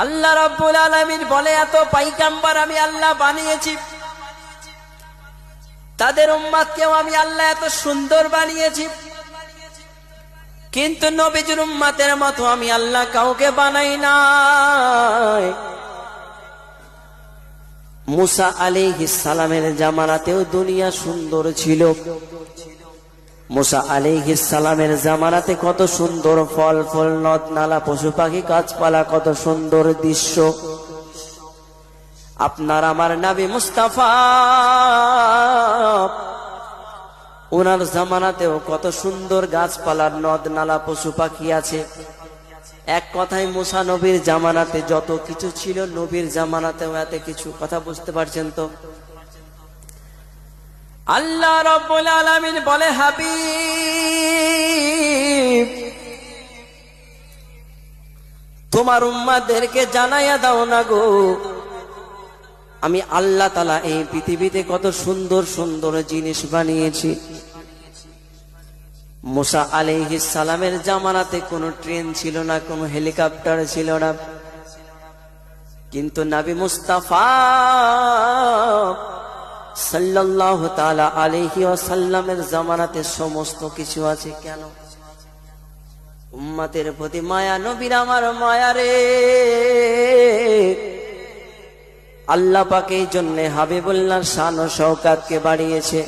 আল্লাহ রাব্বুল আলামিন বলে এত পয়গম্বর আমি আল্লাহ বানিয়েছি, তাদের উম্মতকেও আমি আল্লাহ এত সুন্দর বানিয়েছি, কিন্তু নবীজির উম্মতের মতো আমি আল্লাহ কাউকে বানাই নাই। মুসা আলাইহিস সালামের জামানাতেও দুনিয়া সুন্দর ছিল। মুসা আলাইহিস সালামের জামানাতে কত সুন্দর ফল ফল, নদ নালা, পশু পাখি, গাছপালা, কত সুন্দর দৃশ্য। আপনার আমার নবী মুস্তাফা ওনার জামানাতেও কত সুন্দর গাছপালার, নদ নালা, পশু পাখি আছে। এক কথায় মুসা নবীর জামানাতে যত কিছু ছিল, নবীর জামানাতেও এত কিছু। কথা বুঝতে পারছেন তো? আল্লাহ রাব্বুল আলামিন বলে, হাবিব তোমার উম্মতদেরকে জানাইয়া দাও না গো, আমি আল্লাহ তাআলা এই পৃথিবীতে কত সুন্দর সুন্দর জিনিস বানিয়েছি। মুসা আলাইহিস সালামের জামানাতে কোনো ট্রেন ছিল না, কোনো হেলিকপ্টার ছিল না, কিন্তু নবী মুস্তাফা সাল্লাল্লাহু তাআলা আলাইহি ওয়াসাল্লামের জামানাতে সমস্ত কিছু আছে। কেন? উম্মতের প্রতি মায়া, নবীর আমার মায়া রে। আল্লাহ পাক এই জন্য হাবিবুল্লাহর শান ও শওকতকে বাড়িয়েছে।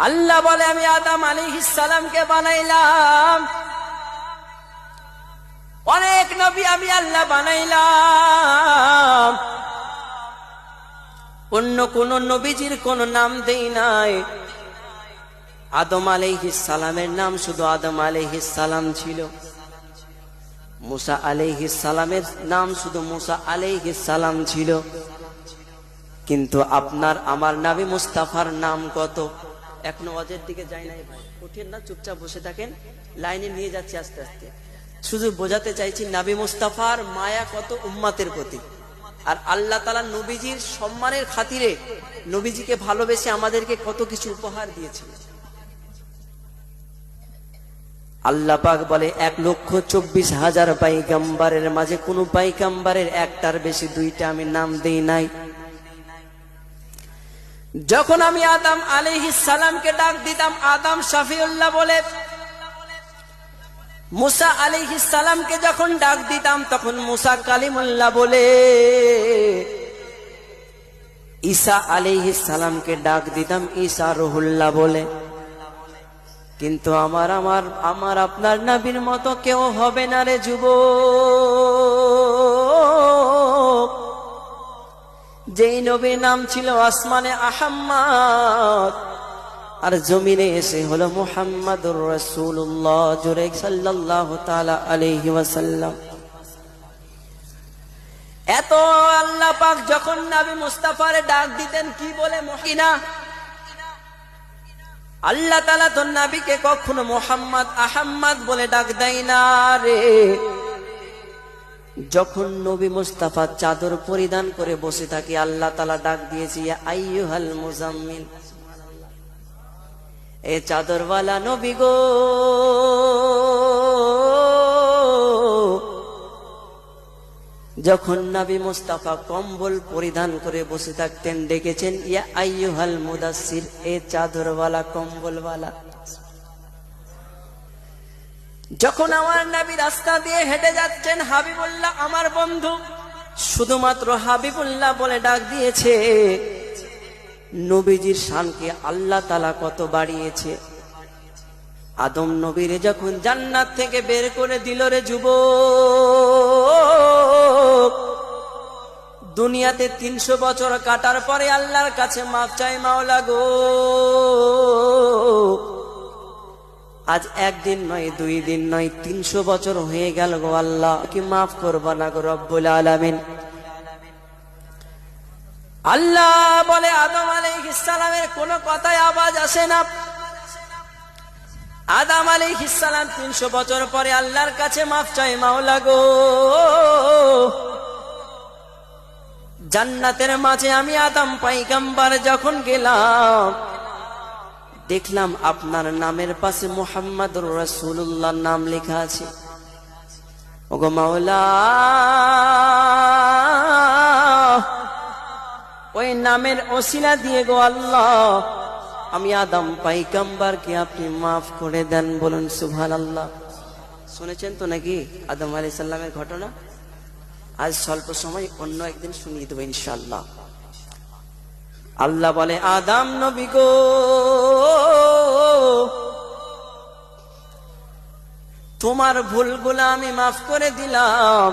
আল্লাহ বলে আমি আদম আলাইহিস সালামকে বানাইলাম, অনেক নবী আমি আল্লাহ বানাইলাম, অন্য কোন নবীজির কোন নাম দেই নাই। আদম আলাইহিস সালামের নাম শুধু আদম আলাইহিস সালাম ছিল। মুসা আলাইহিস সালামের নাম শুধু মুসা আলাইহিস সালাম ছিল। কিন্তু আপনার আমার নবী মুস্তাফার নাম কত? এখনো ওয়াজের দিকে যাই নাই ভাই, উঠেন না, চুপচাপ বসে থাকেন, লাইনে নিয়ে যাচ্ছি আস্তে আস্তে। শুধু বোঝাতে চাইছি নবী মুস্তাফার মায়া কত উম্মতের প্রতি। আর আল্লাহ তাআলা নবীজির সম্মানের খাতিরে নবীজিকে ভালোবেসে আমাদেরকে কত কিছু উপহার দিয়েছেন। আল্লাহ পাক বলে 1,24,000 পয়গম্বরের মাঝে কোন পয়গম্বরের একটার বেশি দুইটা আমি নাম দেই নাই। যখন আমি আদম আলাইহিস সালামকে ডাক দিতাম আদম শাফিউল্লাহ বলে, মুসা আলাইহিস সালামকে যখন ডাক দিতাম তখন মুসা কালিমুল্লাহ বলে, ঈসা আলাইহিস সালামকে ডাক দিতাম ঈসা রুহুল্লাহ বলে। কিন্তু আমার আপনার নবীর মতো কেউ হবে না রে যুবক। যেই নবীর নাম ছিল আসমানে আহাম্মদ, আর জমিনে এসে হলো মুহাম্মাদুর রাসূলুল্লাহ, জোরে সাল্লাল্লাহু তাআলা আলাইহি ওয়াসাল্লাম। এত আল্লাহ পাক যখন নবী মুস্তাফারে ডাক দিতেন কি বলে? মুহিনা। আল্লাহ তাআলা তো নবীকে কখনো মুহাম্মদ আহাম্মদ বলে ডাক দেয় না রে। যখন নবী মুস্তাফা চাদর পরিধান করে বসে থাকে আল্লাহ তাআলা ডাক দিয়েছে ইয়া আইয়ুহাল মুজাম্মিল, এ চাদরওয়ালা নবী গো। যখন নবী মুস্তাফা কম্বল পরিধান করে বসে থাকতেন ডেকেছেন ইয়া আইয়ুহাল মুদাসসির, এ চাদরওয়ালা কম্বলওয়ালা। যখন আমার নবী রাস্তা দিয়ে হেঁটে যাচ্ছেন, হাবিবুল্লাহ আমার বন্ধু, শুধুমাত্র হাবিবুল্লাহ বলে ডাক দিয়েছে। নবীজির শানকে আল্লাহ তাআলা কত বাড়িয়েছে। আদম নবীরে যখন জান্নাত থেকে বের করে দিল রে যুবক, দুনিয়াতে 300 বছর কাটার পরে আল্লাহর কাছে মাফ চাই মাওলা গো। আজ একদিন নয়, 2 দিন নয়, 300 বছর হয়ে গেল গো আল্লাহ, কি মাফ করবা না গো রব্বুল আলামিন। আল্লাহ বলে আদম আলাইহিস সালামের কোন কথায় আওয়াজ আসে না। আদম আলাইহিস সালাম 300 বছর পরে আল্লাহর কাছে মাফ চাই মাওলা গো। জান্নাতের মাঝে আমি আদম পয়গম্বর যখন গেলাম, দেখলাম আপনার নামের পাশে মুহাম্মাদুর রাসূলুল্লাহ নাম লেখা আছে। ওগো মাওলা, ওই নামের ওসিলা দিয়ে গো আল্লাহ আমি আদম পাইগাম্বারকে আপনি মাফ করে দেন। বলুন সুবহানাল্লাহ। শুনেছেন তো নাকি আদম আলাইহিস সালামের ঘটনা? আজ স্বল্প সময় অন্য একদিন শুনিয়ে দেবো ইনশাআল্লাহ। আল্লাহ বলে, আদম নবী গো, তোমার ভুলগুলো আমি মাফ করে দিলাম।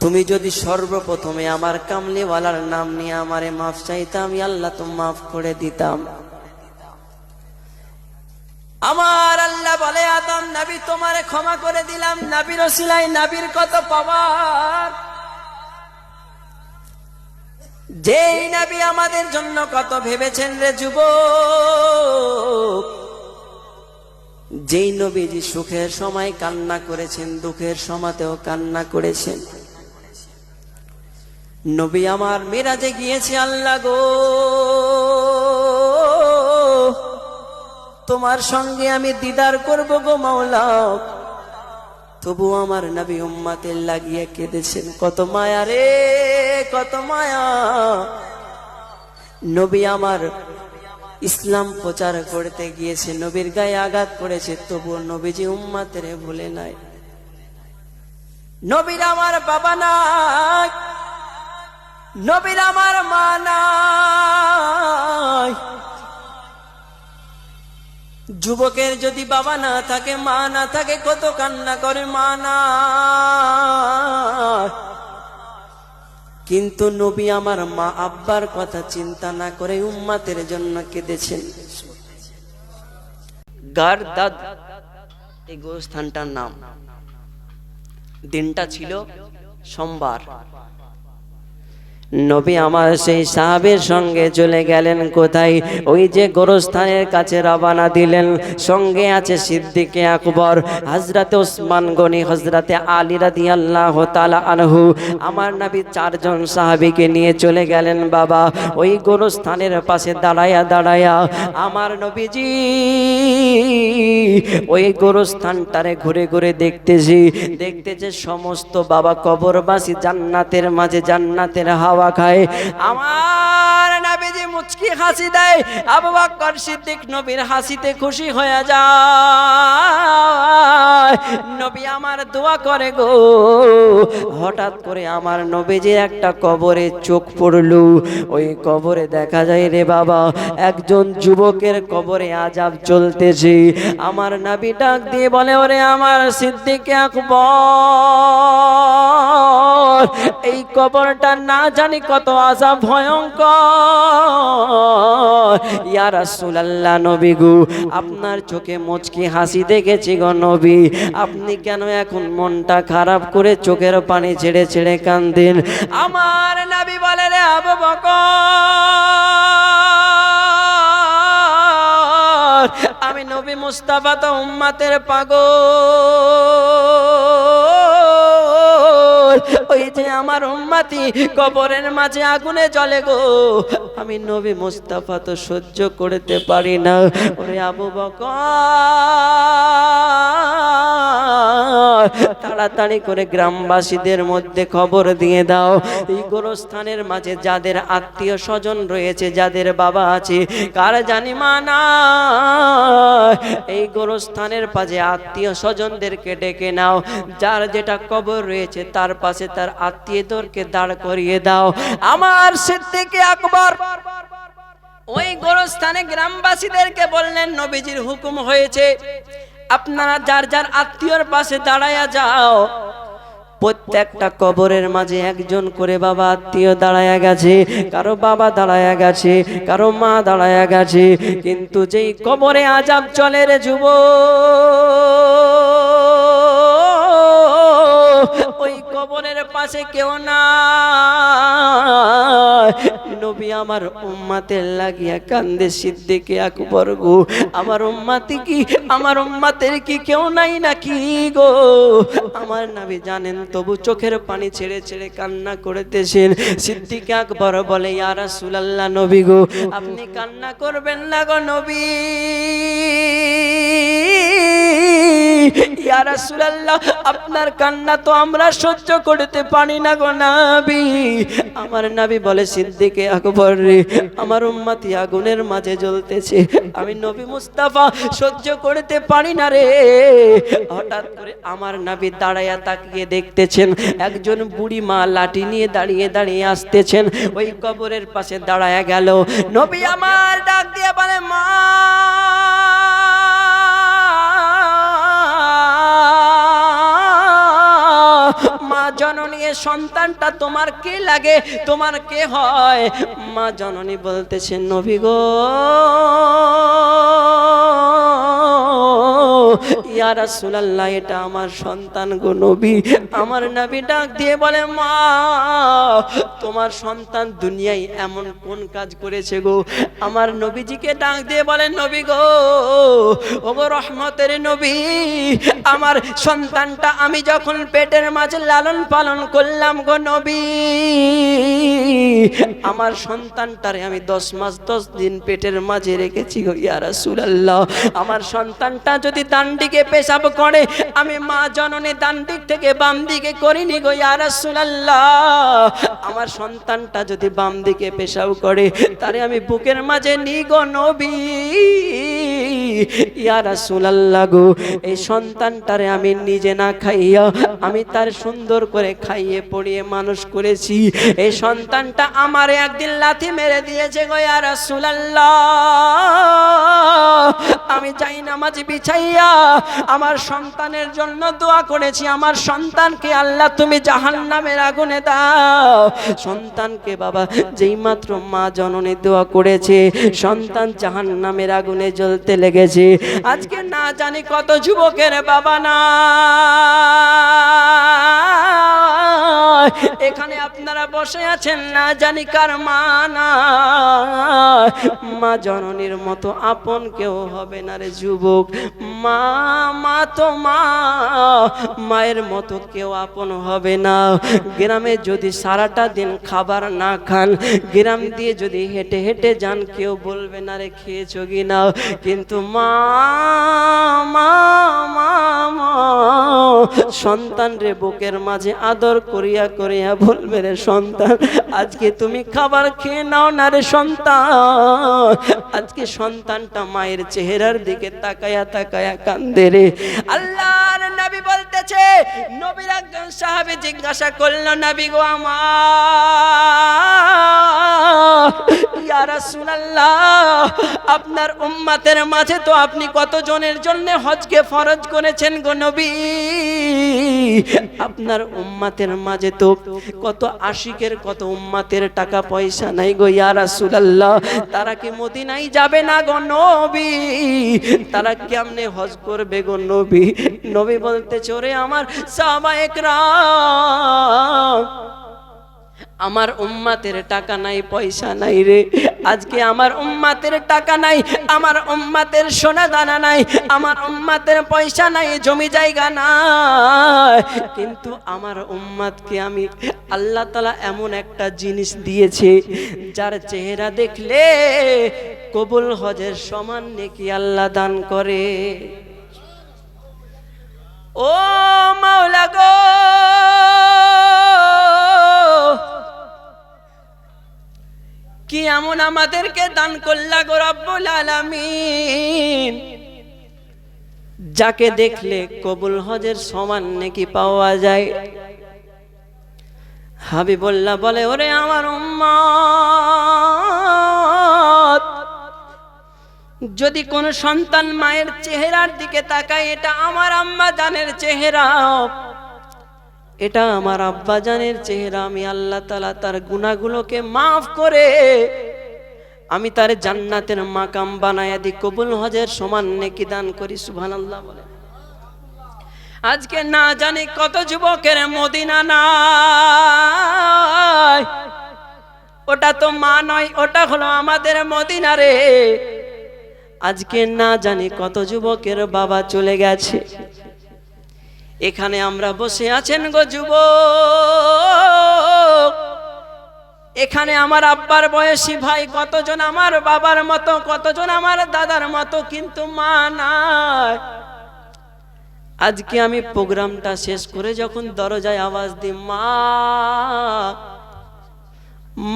তুমি যদি সর্বপ্রথমে আমার কামলিওয়ালার নাম নিয়ে আমারে মাফ চাইতাম, আমি আল্লাহ তো মাফ করে দিতাম। আমার আল্লাহ বলে, আদম নবী তোমারে ক্ষমা করে দিলাম। নবীর ওসিলায় নবীর কত পাওয়ার, যেই নবী আমাদের জন্য কত ভেবেছেন রে যুবক। যেই নবীজি সুখের সময় কান্না করেছেন, দুঃখের সময়তেও কান্না করেছেন। নবী আমার মিরাজে গিয়েছে, আল্লাহ গো তোমার সঙ্গে আমি দিদার করব গো মাওলা। তবু আমার নবী উম্মতের লাগিয়ে কেঁদেছেন। কত মায়া রে, কত মায়া। নবী আমার ইসলাম প্রচার করতে গিয়েছে, নবীর গায়ে আঘাত করেছে, তবু নবীজি উম্মতের ভুলে নাই। নবীর আমার বাবা নাই, নবীর আমার মা নাই। যুবকের যদি বাবা না থাকে, মা না থাকে, কত কান্না করে মা না। কিন্তু নবী আমার মা আব্বার কথা চিন্তা না করে উম্মতের জন্য কেঁদেছেন। গারদাদ এই গোরস্থানটার নাম। দিনটা ছিল সোমবার। নবী আমার সেই সাহাবের সঙ্গে চলে গেলেন কোথায়? ওই যে গোরস্থানের কাছে রওনা দিলেন। সঙ্গে আছে সিদ্দিকে আকবর, হযরতে ওসমান গনি, হযরতে আলী রাদিয়াল্লাহু তাআলা আনহু। আমার নবী চারজন সাহাবীকে নিয়ে চলে গেলেন বাবা ওই গোরস্থানের পাশে দাঁড়ায়া দাঁড়ায়া। আমার নবীজি ওই গোরস্থানটারে ঘুরে ঘুরে দেখতেছে সমস্ত বাবা কবরবাসী জান্নাতের মাঝে জান্নাতের হাওয়া খায়। আমার নবীজি মুচকি হাসি দেয়। আবু বকর সিদ্দিক নবীর হাসিতে খুশি হয়ে যায়। নবী আমার দোয়া করে গো। হঠাৎ করে আমার নবীজির একটা কবরে চোখ পড়লো। ওই কবরে দেখা যায় রে বাবা একজন যুবকের কবরে আযাব চলতেছে। আমার নবী ডাক দিয়ে বলে, ওরে আমার সিদ্দিক আকবর, এই কবরটা না জানি কত আযাব ভয়ঙ্কর। ইয়া রাসূলুল্লাহ, নবী গো আপনার চোখে মুচকি হাসি দেখেছি গো নবী, আপনি কেন এখন মনটা খারাপ করে চোখের পানি ছেড়ে ছেড়ে কাঁদেন? আমার নবী বলে, রে আবু বকর, আমি নবী মুস্তাফা তো উম্মতের পাগল। ওই যে আমার উম্মতি কবরের মাঝে আগুনে জ্বলে গো, আমি নবী মুস্তাফা তো সহ্য করতে পারি না। ওরে আবু বকর, তাড়াতাড়ি করে গ্রামবাসীদের মধ্যে খবর দিয়ে দাও, এই গোরস্থানের মাঝে যাদের আত্মীয় স্বজন রয়েছে, যাদের বাবা আছে, কার জানি মা না, এই গোরস্থানের পাশে আত্মীয় স্বজনদেরকে ডেকে নাও। যার যেটা কবর রয়েছে তার পাশে তার আত্মীয়দেরকে দাঁড় করিয়ে দাও। আমার সিদ্দিক আকবর ওই গোরস্থানে গ্রামবাসীদেরকে বললেন, নবীজির হুকুম হয়েছে আপনারা যার যার আত্মীয়র পাশে দাঁড়ায়া যাও। প্রত্যেকটা কবরের মাঝে একজন করে বাবা আত্মীয় দাঁড়ায়া গেছে, কারো বাবা দাঁড়ায়া গেছে, কারো মা দাঁড়ায়া গেছে। কিন্তু যেই কবরে আযাব চলে রে যুবক, ওই কবরের পাশে কেউ না। নবী আমার উম্মতের লাগিয়া কান্দে। সিদ্দিক আকবর গো, আমার উম্মতি কি, আমার উম্মতের কি কেউ নাই নাকি গো? আমার নবী জানেন, তবু চোখের পানি ছেড়ে ছেড়ে কান্না করতেছেন। সিদ্দিক আকবর বলে, ইয়া রাসূলুল্লাহ, নবী গো আপনি কান্না করবেন না গো নবী। ইয়া রাসূলুল্লাহ আপনার কান্না তো আমরা সহ্য করতে পারি না গো নবী। আমার নবী বলে সিদ্দিকে আকবর রে, আমার উম্মতি আগুনের মাঝে জ্বলতেছে, আমি নবী মুস্তাফা সহ্য করতে পারি না রে। হঠাৎ করে আমার নবী দাঁড়ায়া তাকিয়ে দেখতেছেন একজন বুড়ি মা লাঠি নিয়ে দাঁড়িয়ে দাঁড়িয়ে আসতেছেন, ওই কবরের পাশে দাঁড়ায়া গেল। নবী আমার ডাক দিয়ে বলে মা, মা জননী এ সন্তানটা তোমার কে লাগে, তোমার কে হয়? মা জননী বলতেছেন নবী গো, ইয়া রাসূলুল্লাহ এটা আমার সন্তান গো নবী। আমার নবী ডাক দিয়ে বলে মা তোমার সন্তান দুনিয়ায় এমন কোন কাজ করেছে গো? আমার নবীজিকে ডাক দিয়ে বলেন নবী গো, ওগো রহমতের নবী, আমার সন্তানটা আমি যখন পেটের মাঝে লালন পালন করলাম গো নবী, আমার সন্তানটারে আমি 10 মাস 10 দিন পেটের মাঝে রেখেছি গো ইয়া রাসূলুল্লাহ। আমার সন্তানটা যদি ডান দিকে পেশাব করে, আমি মা জননী ডান দিক থেকে বাম দিকে করিনি গো ইয়া রাসূলুল্লাহ। আমার সন্তানটা যদি বাম দিকে পেশাব করে, তারে আমি বুকের মাঝে নি গো নবী ইয়া রাসূলুল্লাহ গো। এই সন্তানটারে আমি নিজে না খাইয়া আমি তার সুন্দর করে খাইয়ে পড়িয়ে মানুষ করেছি। এই সন্তানটা আমার একদিন লাথি মেরে দিয়েছে গো ইয়া রাসূলুল্লাহ। আমি যাই নামাজ বিছাইয়া আমার সন্তানের জন্য দোয়া করেছি, আমার সন্তানকে আল্লাহ তুমি জাহান্নামের আগুনে দাও। সন্তানকে বাবা যেই মাত্র মা জননী দোয়া করেছে, সন্তান জাহান্নামের আগুনে জ্বলতে লেগেছে। আজকে না জানি কত যুবকের বাবা না এখানে আপনারা বসে আছেন, না জানি কার মা না। মা জননীর মতো আপন কেউ হবে না রে যুবক। মা মা তো মা, মায়ের মতো কেউ আপন হবে না। গ্রামে যদি সারাটা দিন খাবার না খান, গ্রাম দিয়ে যদি হেঁটে হেঁটে যান, কেউ বলবে না রে খেয়েছো কি না। কিন্তু মা মা মা মা সন্তান রে বুকের মাঝে আদর করিয়া করিয়া বলবে রে সন্তান আজকে তুমি খাবার খেয়ে নাও না রে সন্তান। আজকে সন্তানটা মায়ের চেহারার দিকে তাকায়া তাকায়া কান্দে রে। আল্লাহর নবী বলতেছে, নবীর একজন সাহাবী জিজ্ঞাসা করলো নবী গো আমার, ইয়া রাসূলুল্লাহ আপনার উম্মতের মাঝে তো আপনি কতজনের জন্য হজকে ফরজ করেছেন গো নবী? আপনার উম্মতের মাঝে তো কত আশিকের কত উম্মতের টাকা পয়সা নাই গো ইয়া রাসূলুল্লাহ, তারা কি মদিনায় যাবে না গো নবী? তারা কেমনে হজ করবে গো নবী? নবী বলতে চোরে আমার সাহাবায়ে কেরাম, আমার উম্মতের টাকা নাই পয়সা নাই রে। আজকে আমার উম্মতের টাকা নাই, আমার উম্মতের সোনা দানা নাই, আমার উম্মতের পয়সা নাই, জমি জায়গা নাই, কিন্তু আমার উম্মতকে আমি আল্লাহ তাআলা এমন একটা জিনিস দিয়েছে যার চেহারা দেখলে কবুল হজের সমান নেকি আল্লাহ দান করে। ও মাওলা গো, কি এমন আমাদেরকে দান করলা গো রব্বুল আলামিন, যাকে দেখলে কবুল হজের সমান নেকি পাওয়া যায়। হাবিবুল্লাহ বলে, ওরে আমার উম্মত, যদি কোন সন্তান মায়ের চেহারার দিকে তাকায়, এটা আমার আম্মা জানের চেহারা, এটা আমার আব্বা জানের চেহারা, আমি আল্লাহ তাআলা তার গুনাহগুলোকে মাফ করে আমি তার জান্নাতের মাকাম বানায়া দি, কবুল হজের সমান নেকি দান করি। সুবহানাল্লাহ বলে। আজকে না জানি কত যুবকের মদিনা নাই, ওটা তো মা নয়, ওটা হলো আমাদের মদিনা রে। আজকে না জানি কত যুবকের বাবা চলে গেছে। এখানে আমরা বসে আছেন গো যুবক, এখানে আমার আব্বার বয়সী ভাই কতজন আমার বাবার মতো, কতজন আমার দাদার মতো, কিন্তু মা নাই। আজকে আমি প্রোগ্রামটা শেষ করে যখন দরজায় আওয়াজ দিই মা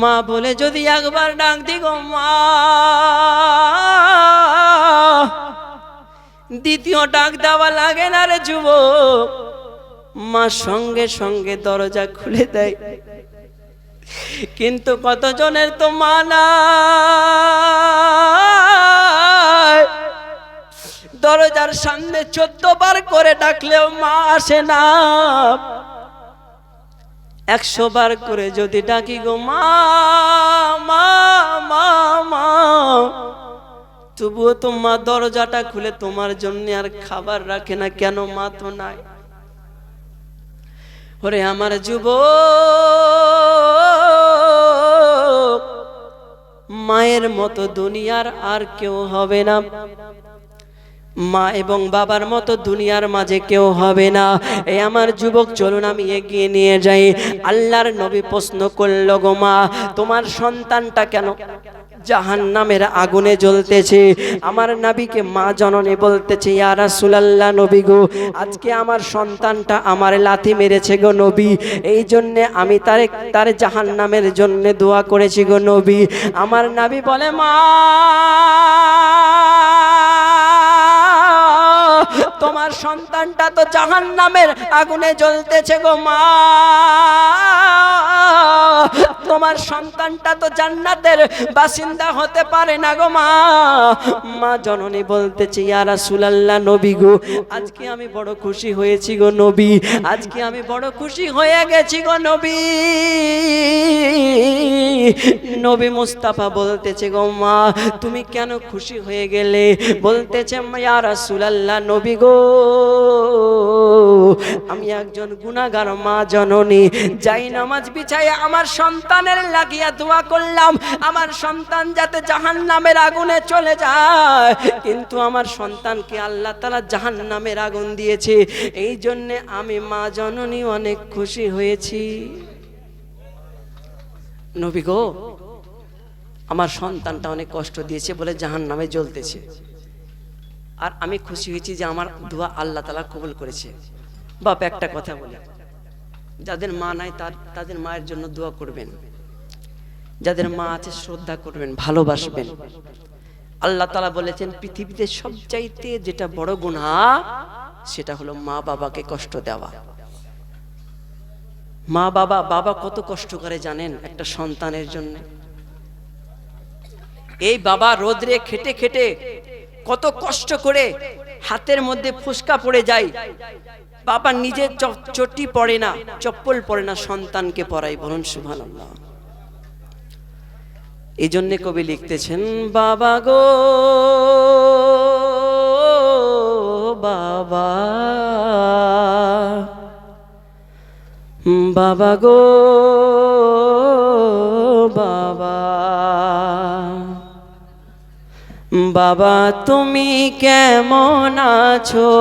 মা বলে যদি একবার ডাক দি গো মা, দ্বিতীয় ডাক দেওয়া লাগে না রে যুবক। মা সঙ্গে সঙ্গে দরজা খুলে দেয়। কিন্তু কতজনের তো মা নাই, দরজার সামনে 14 বার করে ডাকলেও মা আসে না। 100 বার করে যদি ডাকি গো মা মা মা মা, তবুও তো মা দরজাটা খুলে তোমার জন্য আর খাবার রাখে না। কেন? মা তো নাই। ওরে আমার যুবক, মায়ের মতো দুনিয়ার আর কেউ হবে না। মা এবং বাবার মতো দুনিয়ার মাঝে কেউ হবে না। এই আমার যুবক, চলুন আমি এগিয়ে নিয়ে যাই। আল্লাহর নবী প্রশ্ন করল, গো মা, তোমার সন্তানটা কেন জাহান্নামের আগুনে জ্বলতেছে? আমার নবীকে মা জননী বলতেছে, ইয়া রাসূলুল্লাহ নবী গো, আজকে আমার সন্তানটা আমার লাথি মেরেছে গো নবী, এই জন্যে আমি তার জাহান্নামের জন্য দোয়া করেছি গো নবী। আমার নবী বলে, মা তোমার সন্তানটা তো জাহান্নামের আগুনে জ্বলতেছে গো মা, তোমার সন্তানটা তো জান্নাতের বাসিন্দা হতে পারে না গো মা। মা জননী বলতেছে, ইয়া রাসূলুল্লাহ নবী গো, আজকে আমি বড় খুশি হয়েছি গো নবী, আজকে আমি বড় খুশি হয়ে গেছি গো নবী। নবী মুস্তাফা বলতেছে, গো মা তুমি কেন খুশি হয়ে গেলে? বলতেছে, ইয়া রাসূলুল্লাহ নবী গো, আমি একজন গুনাহগার মা জননী, যাই নামাজ বিছায় আমার সন্তানের লাগিয়া দোয়া করলাম আমার সন্তান যাতে জাহান্নামের আগুনে চলে যায়, কিন্তু আমার সন্তানকে আল্লাহ তাআলা জাহান্নামের আগুন দিয়েছে, এই জন্য আমি মা জননী অনেক খুশি হয়েছি। নবী গো, আমার সন্তানটা অনেক কষ্ট দিয়েছে বলে জাহান্নামে জ্বলতেছে, আর আমি খুশি হয়েছি যে আমার দোয়া আল্লাহ তাআলা কবুল করেছে। বাপ একটা কথা বলে, যাদের মা নাই তাদের মায়ের জন্য দোয়া করবেন, যাদের মা আছে শ্রদ্ধা করবেন, ভালোবাসবেন। আল্লাহ তাআলা বলেছেন পৃথিবীতে সবচাইতে যেটা বড় গুনাহ সেটা হলো মা বাবাকে কষ্ট দেওয়া। মা বাবা কত কষ্ট করে জানেন একটা সন্তানের জন্য? এই বাবা রোদ্রে খেটে খেটে কত কষ্ট করে, হাতের মধ্যে ফুসকা পড়ে যায়, বাবা নিজে চটি পড়ে না, চপ্পল পড়ে না, সন্তানকে পড়াই। বলুন সুবহানাল্লাহ। এই জন্য কবি লিখতেছেন, বাবা গো বাবা, বাবা গো বাবা, বাবা তুমি কেমন আছো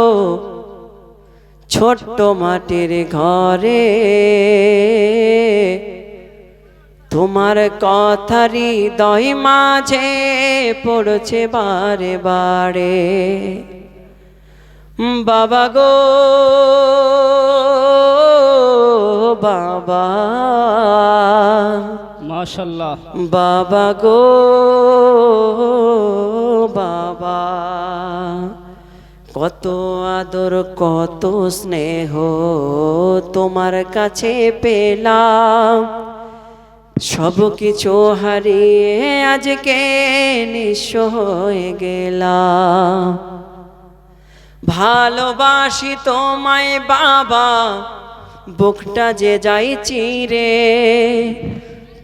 ছোট্ট মাটির ঘরে? তোমার কথা হৃদয় মাঝে পড়ছে বারে বারে। বাবা গো বাবা, মাশাআল্লাহ, বাবা গো বাবা, কত আদর কত স্নেহ তোমার কাছে পেলাম, সব কিছু হারিয়ে আজকে নিঃস্ব হয়ে গেলাম। ভালোবাসি তোমায় বাবা, বুকটা যে যাই চিরে,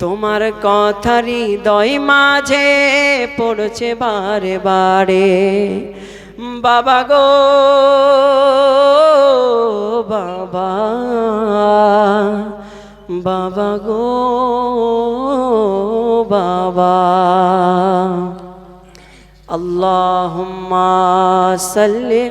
তোমার কথা হৃদয় মাঝে পড়ছে বারে বারে। বাবা গো বাবা, বাবা গো বাবা, আল্লাহুম্মা সাল্লি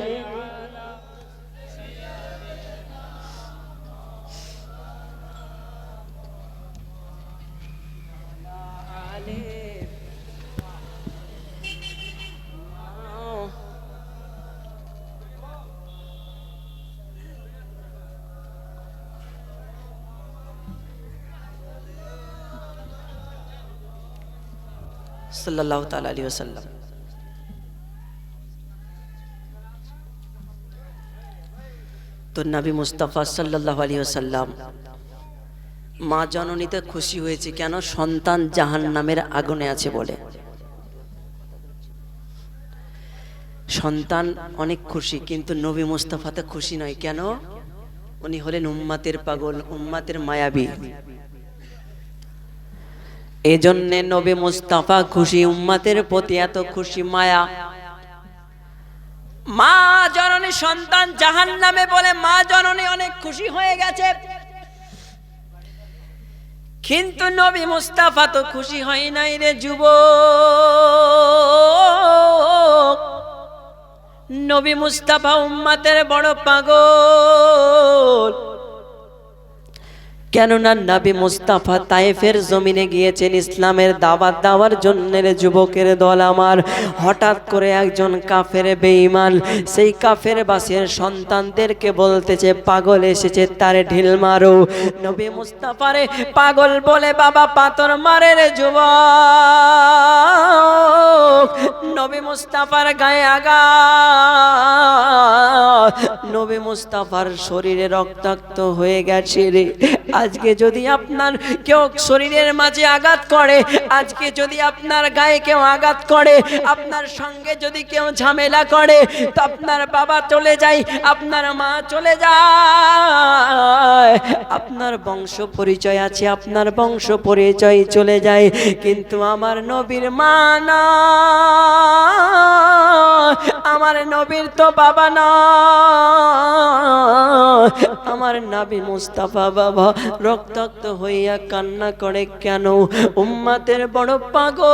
সাল্লাল্লাহু তাআলা আলাইহি ওয়াসাল্লাম। তো নবী মুস্তাফা সাল্লাল্লাহু আলাইহি ওয়াসাল্লাম মা জননীতে খুশি হয়েছে কেন? সন্তান জাহান্নামের আগুনে আছে বলে। সন্তান অনেক খুশি, কিন্তু নবী মুস্তাফাতে খুশি নয় কেন? উনি হলেন উম্মতের পাগল, উম্মতের মায়াবী। এজন্যে নবী মুস্তাফা খুশি, উম্মতের প্রতি এত খুশি মায়া। মা জননী সন্তান জাহান্নামে বলে মা জননী অনেক খুশি হয়ে গেছে, কিন্তু নবী মুস্তাফা তো খুশি হয় নাই রে যুবক। নবী মুস্তাফা উম্মতের বড় পাগল। কেননা নবী মুস্তাফা তায়েফের জমিনে গিয়েছেন ইসলামের দাওয়াত দেওয়ার জন্য। যুবকের দল আমার, হঠাৎ করে একজন কাফের বেঈমান সেই কাফের বাসের সন্তানদেরকে বলতেছে পাগল এসেছে, তারে ঢিল মারো। নবী মুস্তাফারে পাগল বলে বাবা পাথর মারে রে যুবক। নবী মুস্তাফার গায়ে আঘাত, নবী মুস্তাফার শরীরে রক্তাক্ত হয়ে গেছে রে। আজকে যদি আপনার কেউ শরীরের মাঝে আঘাত করে, আজকে যদি আপনার গায়ে কেউ আঘাত করে, আপনার সঙ্গে যদি কেউ ঝামেলা করে, তো আপনার বাবা চলে যায়, আপনার মা চলে যায়, আপনার বংশ পরিচয় আছে, আপনার বংশ পরিচয় চলে যায়, কিন্তু আমার নবীর মা না, আমার নবীর তো বাবা না। আমার নবী মুস্তাফা বাবা রক্তাক্ত হইয়া কান্না করে কেন? উম্মতের বড় পাগল।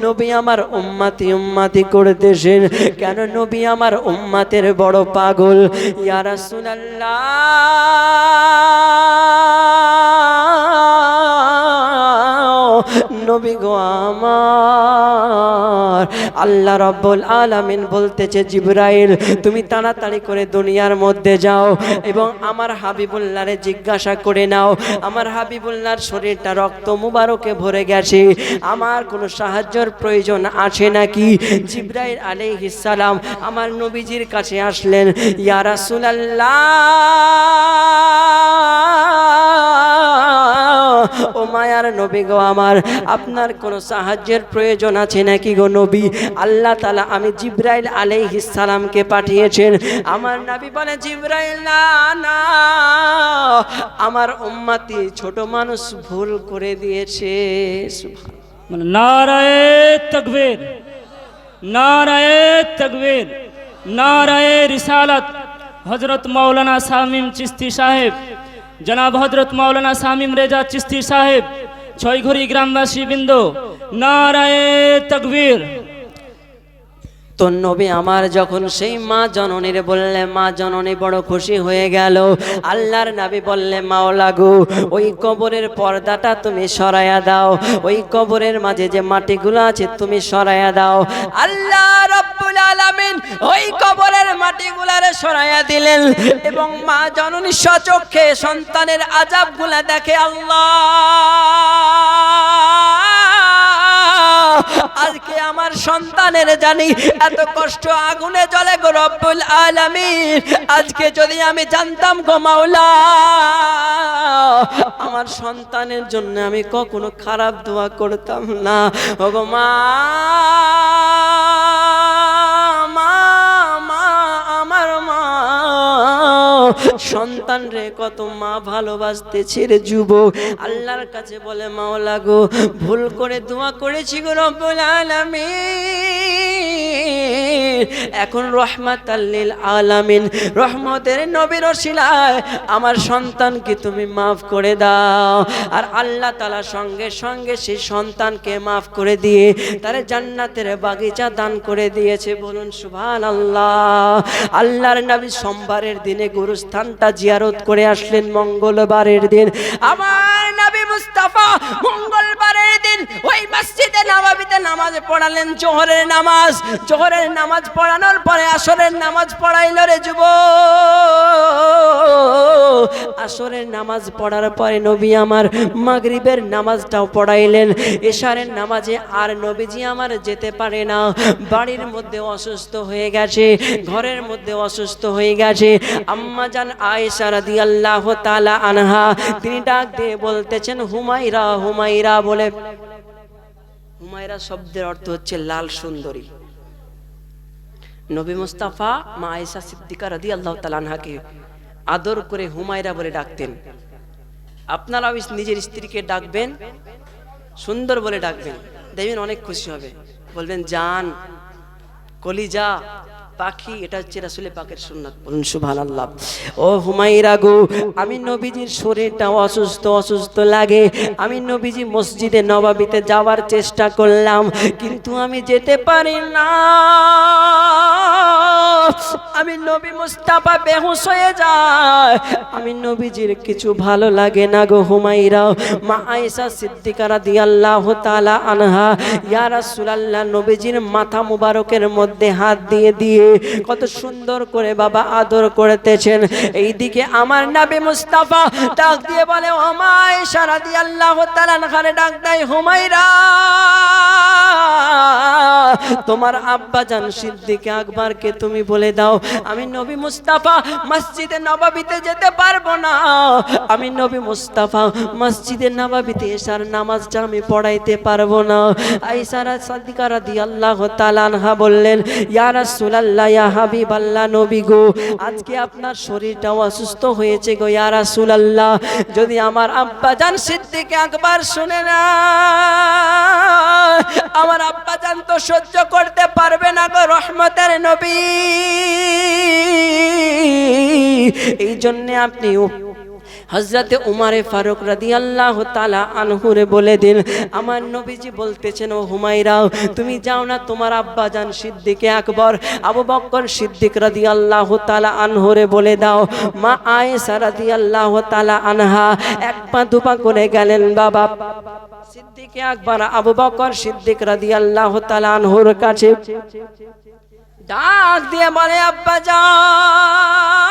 নবী আমার উম্মতি উম্মতি করতেছেন কেন? নবী আমার উম্মতের বড় পাগল। ইয়া রাসূলুল্লাহ, নবী গো আমার, আল্লাহ রাব্বুল আলামিন বলতেছে জিবরাইল তুমি তাড়াতাড়ি করে দুনিয়ার মধ্যে যাও এবং আমার হাবিবুল্লাহরে জিজ্ঞাসা করে নাও, আমার হাবিবুল্লাহর শরীরটা রক্ত মুবারকে ভরে গেছে, আমার কোনো সাহায্যের প্রয়োজন আছে নাকি? জিবরাইল আলাইহিস সালাম আমার নবীজির কাছে আসলেন। ইয়া রাসূলুল্লাহ, ও মায়ার নবী গো আমার, আপনার কোনো সাহায্যের প্রয়োজন আছে নাকি গো নবী? আল্লাহ তাআলা আমি জিবরাইল আলাইহিস সালামকে পাঠিয়েছেন। আমার নবী বলে জিবরাইল না না, আমার উম্মতি ছোট মানুষ ভুল করে দিয়েছে। সুবহানাল্লাহ, নারায়ে তাকবীর, নারায়ে তাকবীর, নারায়ে রিসালাত। হযরত মাওলানা শামীম চিশতি সাহেব, জনাব হযরত মাওলানা শামীম রেজা চিশতি সাহেব, ছয়ঘড়ি গ্রামবাসী বৃন্দ, নারায়ে তাকবীর। তো নবী আমার যখন সেই মা জননীর বললে, মা জননী বড় খুশি হয়ে গেল। আল্লাহর নবী বললে মাওলা গো, ওই কবরের পর্দাটা তুমি সরাইয়া দাও, ওই কবরের মাঝে যে মাটিগুলো আছে তুমি সরাইয়া দাও। আল্লাহ রাব্বুল আলামিন ওই কবরের মাটিগুলারে সরাইয়া দিলেন এবং মা জননী সচক্ষে সন্তানের আযাবগুলা দেখে। আল্লাহ, আজকে আমার সন্তানের জানি এত কষ্ট আগুনে জ্বলে গো রব্বুল আলামিন, আজকে যদি আমি জানতাম গো মাওলা, আমার সন্তানের জন্য আমি কখনো খারাপ দোয়া করতাম না। ও গো মা, আমার মা সন্তান রে কত মা ভালোবাসতেছে রে যুবক। আল্লাহর কাছে বলে মাওলা গো, ভুল করে দোয়া করেছি গো রব্বুল আলামিন, এখন রহমাতাল লিল আলামিন রহমতের নবীর ওসিলায় আমার সন্তানকে তুমি মাফ করে দাও। আর আল্লাহ তাআলা সঙ্গে সঙ্গে সেই সন্তানকে মাফ করে দিয়ে তারে জান্নাতের বাগিচা দান করে দিয়েছে। বলুন সুবহানাল্লাহ। আল্লাহর নবী সোমবারের দিনে গুরুস্থানটা জিয়ারত করে আসলেন মঙ্গলবারের দিন। আমার নবী মুস্তাফা মঙ্গলবারের দিন ওই মসজিদে নববীতে নামাজ পড়ালেন, জোহরের নামাজ। জোহরের নামাজ পড়ানোর পরে আসরের নামাজ পড়াইল রে যুবক। আসরের নামাজ পড়ার পরে নবী আমার মাগরিবের নামাজটাও পড়াইলেন। এশারের নামাজে আর নবীজি আমার যেতে পারে না, বাড়ির মধ্যে অসুস্থ হয়ে গেছে, ঘরের মধ্যে অসুস্থ হয়ে গেছে। আম্মা জান আয়েশা রাদিয়াল্লাহু তাআলা আনহা তিনি ডাক দিয়ে বলতেছেন হুমায়রা হুমায়রা বলে। হুমায়রা শব্দের অর্থ হচ্ছে লাল সুন্দরী। নবী মুস্তাফা মা আয়েশা সিদ্দিকা রাদিয়াল্লাহু তাআলা আনহাকে আদর করে হুমায়রা বলে ডাকতেন। আপনারাও নিজের স্ত্রীকে ডাকবেন, সুন্দর বলে ডাকবেন, দেখবেন অনেক খুশি হবে। বলবেন জান, কলিজা, পাখি। এটা হচ্ছে রাসূলের পাকের সুন্নাত। বলুন সুবহানাল্লাহ। ও হুমায়রা গো, আমি নবীজির শরীরটা অসুস্থ লাগে। আমি নবীজি মসজিদে নববীতে যাওয়ার চেষ্টা করলাম, কিন্তু আমি যেতে পারি না। আমি নবী মুস্তাফা বেহুশ হয়ে যায়, আমি নবীজির কিছু ভালো লাগে না গো হুমায়রা। মা আয়েশা সিদ্দিকা রাদিয়াল্লাহু তাআলা আনহা ইয়া রাসূলুল্লাহ নবীজির মাথা মুবারকের মধ্যে হাত দিয়ে দিয়ে কত সুন্দর করে বাবা আদর করতেছেন। এইদিকে আমার নবী মুস্তাফা ডাক দিয়ে বলে ও মা আয়েশা রাদিয়াল্লাহু তাআলা আনহারে ডাক দেয়, হুমায়রা তোমার আব্বা জান সিদ্দিক আকবরকে তুমি বলে দাও আমি নবী মুস্তাফা মসজিদে নববীতে যেতে পারবো না। আমি নবী মুস্তাফা মসজিদে নববীতে এশার নামাজটা আমি পড়াইতে পারবো না। আয়েশা সিদ্দিকা রাদিয়াল্লাহু তাআলা আনহা বললেন ইয়া রাসূলুল্লাহ ইয়া হাবিবাল্লাহ নবী গো, আজকে আপনার শরীরটা অসুস্থ হয়েছে গো ইয়া রাসূলুল্লাহ, যদি আমার আব্বা জান সিদ্দিক আকবর শুনে না, আমার আব্বা জান তো সহ্য করতে পারবে না গো রহমতের নবী। এই জন্য আপনি হযরতে উমারে ফারুক রাদিয়াল্লাহু তাআলা আনহুরে বলে দিন আমার নবীজি বলতেছেন ও হুমায়রা তুমি যাও না, তোমার আব্বা জান সিদ্দিকে আকবর আবু বকর সিদ্দিক রাদিয়াল্লাহু তাআলা আনহুরে বলে দাও। মা আয়েশা রাদিয়াল্লাহু তাআলা আনহা এক পা দুপা করে গেলেন বাবা সিদ্দিকে আকবর আবু বকর সিদ্দিক রাদিয়াল্লাহু তাআলা আনহুর কাছে, ডাক দিয়ে বলে আব্বা জান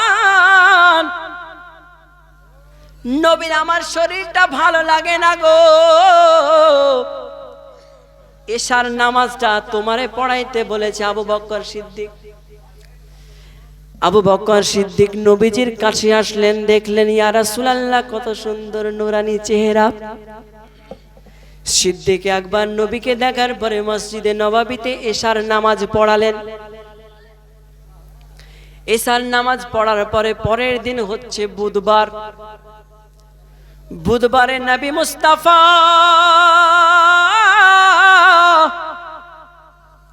নবীর আমার শরীরটা ভালো লাগে না গো, এশার নামাজটা তোমারে পড়াইতে বলেছে আবু বকর সিদ্দিক। আবু বকর সিদ্দিক নবীজির কাছে আসলেন, দেখলেন ইয়া রাসূলুল্লাহ কত সুন্দর নূরানী চেহারা। সিদ্দিক আকবর নবীকে দেখার পরে মসজিদে নববীতে এশার নামাজ পড়ালেন। এশার নামাজ পড়ার পরে পরের দিন হচ্ছে বুধবার। বুধবারে নবী মুস্তাফা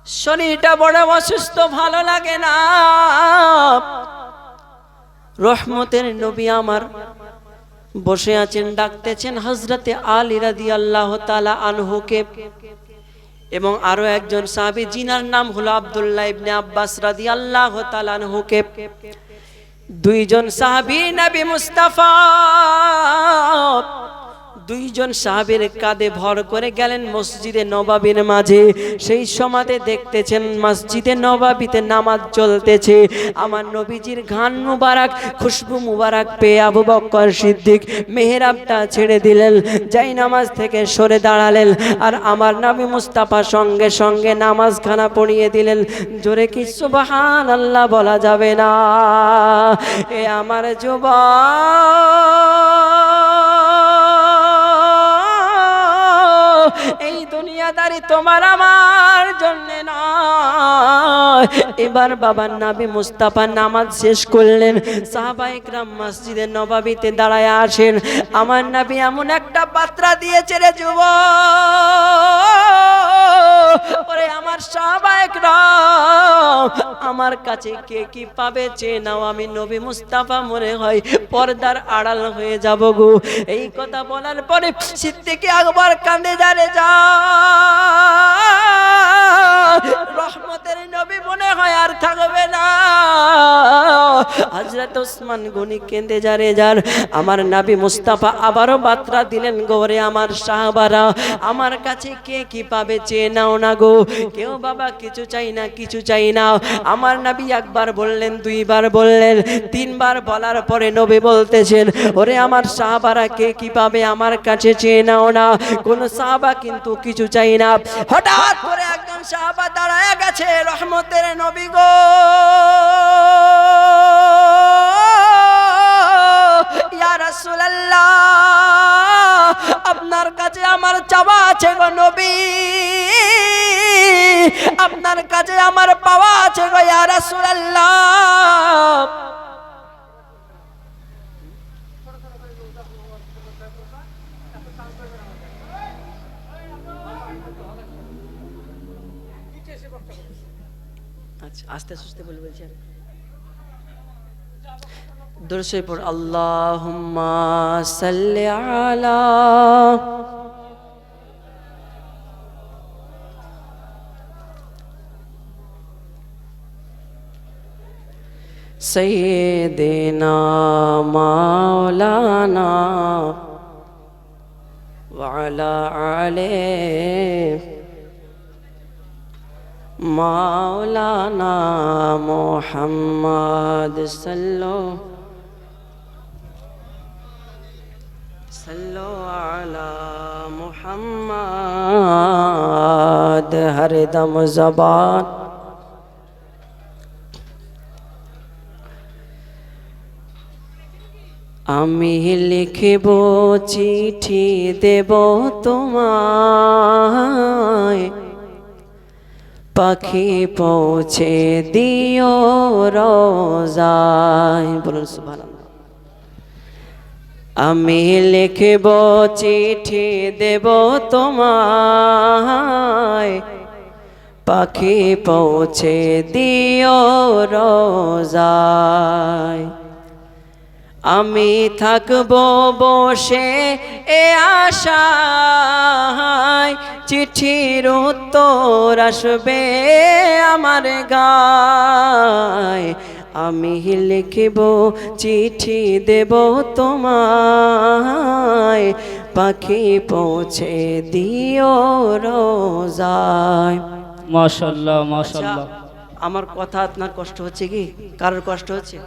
শরীরটা বড় অসুস্থ, ভালো লাগে না। রহমতের নবী আমার বসে আছেন, ডাকতেছেন হযরতে আলী রাদিয়াল্লাহু তাআলা আনহুকে এবং আরো একজন সাহাবী জিনার নাম হলো আব্দুল্লাহ ইবনে আব্বাস রাদিয়াল্লাহু তাআলা আনহুকে। দুইজন সাহাবী নবী মুস্তাফা দুইজন সাহাবীর কাঁধে ভর করে গেলেন মসজিদে নববীর মাঝে। সেই সময়তে দেখতেছেন মসজিদে নববীতে নামাজ চলতেছে। আমার নবীজির ঘ্রাণ মুবারক খুশবু মুবারক পেয়ে আবু বকর সিদ্দিক মেহরাবটা ছেড়ে দিলেন, যাই নামাজ থেকে সরে দাঁড়ালেন, আর আমার নবী মুস্তাফা সঙ্গে সঙ্গে নামাজখানা পড়িয়ে দিলেন। জোরে কি সুবহানাল্লাহ বলা যাবে না? এ আমার যুবক, এই দুনিয়াদারি তোমার আমার জন্য নয়। এবার বাবার নবী মুস্তাফা নামাজ শেষ করলেন, সাহাবায়ে কেরাম মসজিদে নববীতে দাঁড়ায় আসেন। আমার নবী এমন একটা বার্তা দিয়েছে রে যুবক, ওরে আমার সাহাবায়ে কেরাম আমার কাছে কে কি পাবে চেয়ে নাও, আমি নবী মুস্তাফা মনে হয় পর্দার আড়াল হয়ে যাব গো। এই কথা বলার পরে সিদ্দিক আকবর কাঁদে যারে যা রহমতের নবী মনে হয় আর থাকবে না। হযরত ওসমান গনি কেঁদে যারে যার আমার নবী মুস্তাফা আবারও বার্তা দিলেন, গোরে আমার সাহাবারা, আমার কাছে কে কি পাবে চেয়ে নাও না গো। কেউ বাবা কিছু চাই না, কিছু চাই না। আমার নবী একবার বললেন, দুইবার বললেন, তিনবার বলার পরে নবী বলতেছেন, ওরে আমার সাহাবারা কে কি পাবে আমার কাছে চেয়ে নাও না। কোন সাহাবা কিন্তু কিছু চাই না। হঠাৎ করে একজন সাহাবা দাঁড়ায় গেছে, রহমতের নবী গো, ইয়া রাসূলুল্লাহ, আপনার কাছে আমার চাওয়া আছে গো নবী, আপনার কাছে আমার পাওয়া আছে গো ইয়া রাসূলুল্লাহ। আচ্ছা আস্তে আস্তে বলছি। দরুদ পড়, আল্লাহুম্মা সাল্লি আলা সাইয়্যিদিনা মাওলানা ওয়া আলা আলিহি মাওলানা মুহাম্মদ সাল্লু আলা মুহাম্মদ হরদম জবান। আমি লিখিব চিঠি দেব তোমায়, পাখি পৌঁছে দিও রোজায়। বলুন সুবহানাল্লাহ। আমি লিখব চিঠি দেব তোমায়, পাখি পৌঁছে দিও রোজায়। আমি থাকবো বসে এ আশায়, চিঠির উত্তর আসবে আমার গায়। আমি লিখিব চিঠি দেব তোমায়, পাখি পৌঁছে দিও রোজায়। মাশাআল্লাহ মাশাআল্লাহ। আমার কথা আপনার কষ্ট হচ্ছে কি? কারোর কষ্ট হচ্ছে?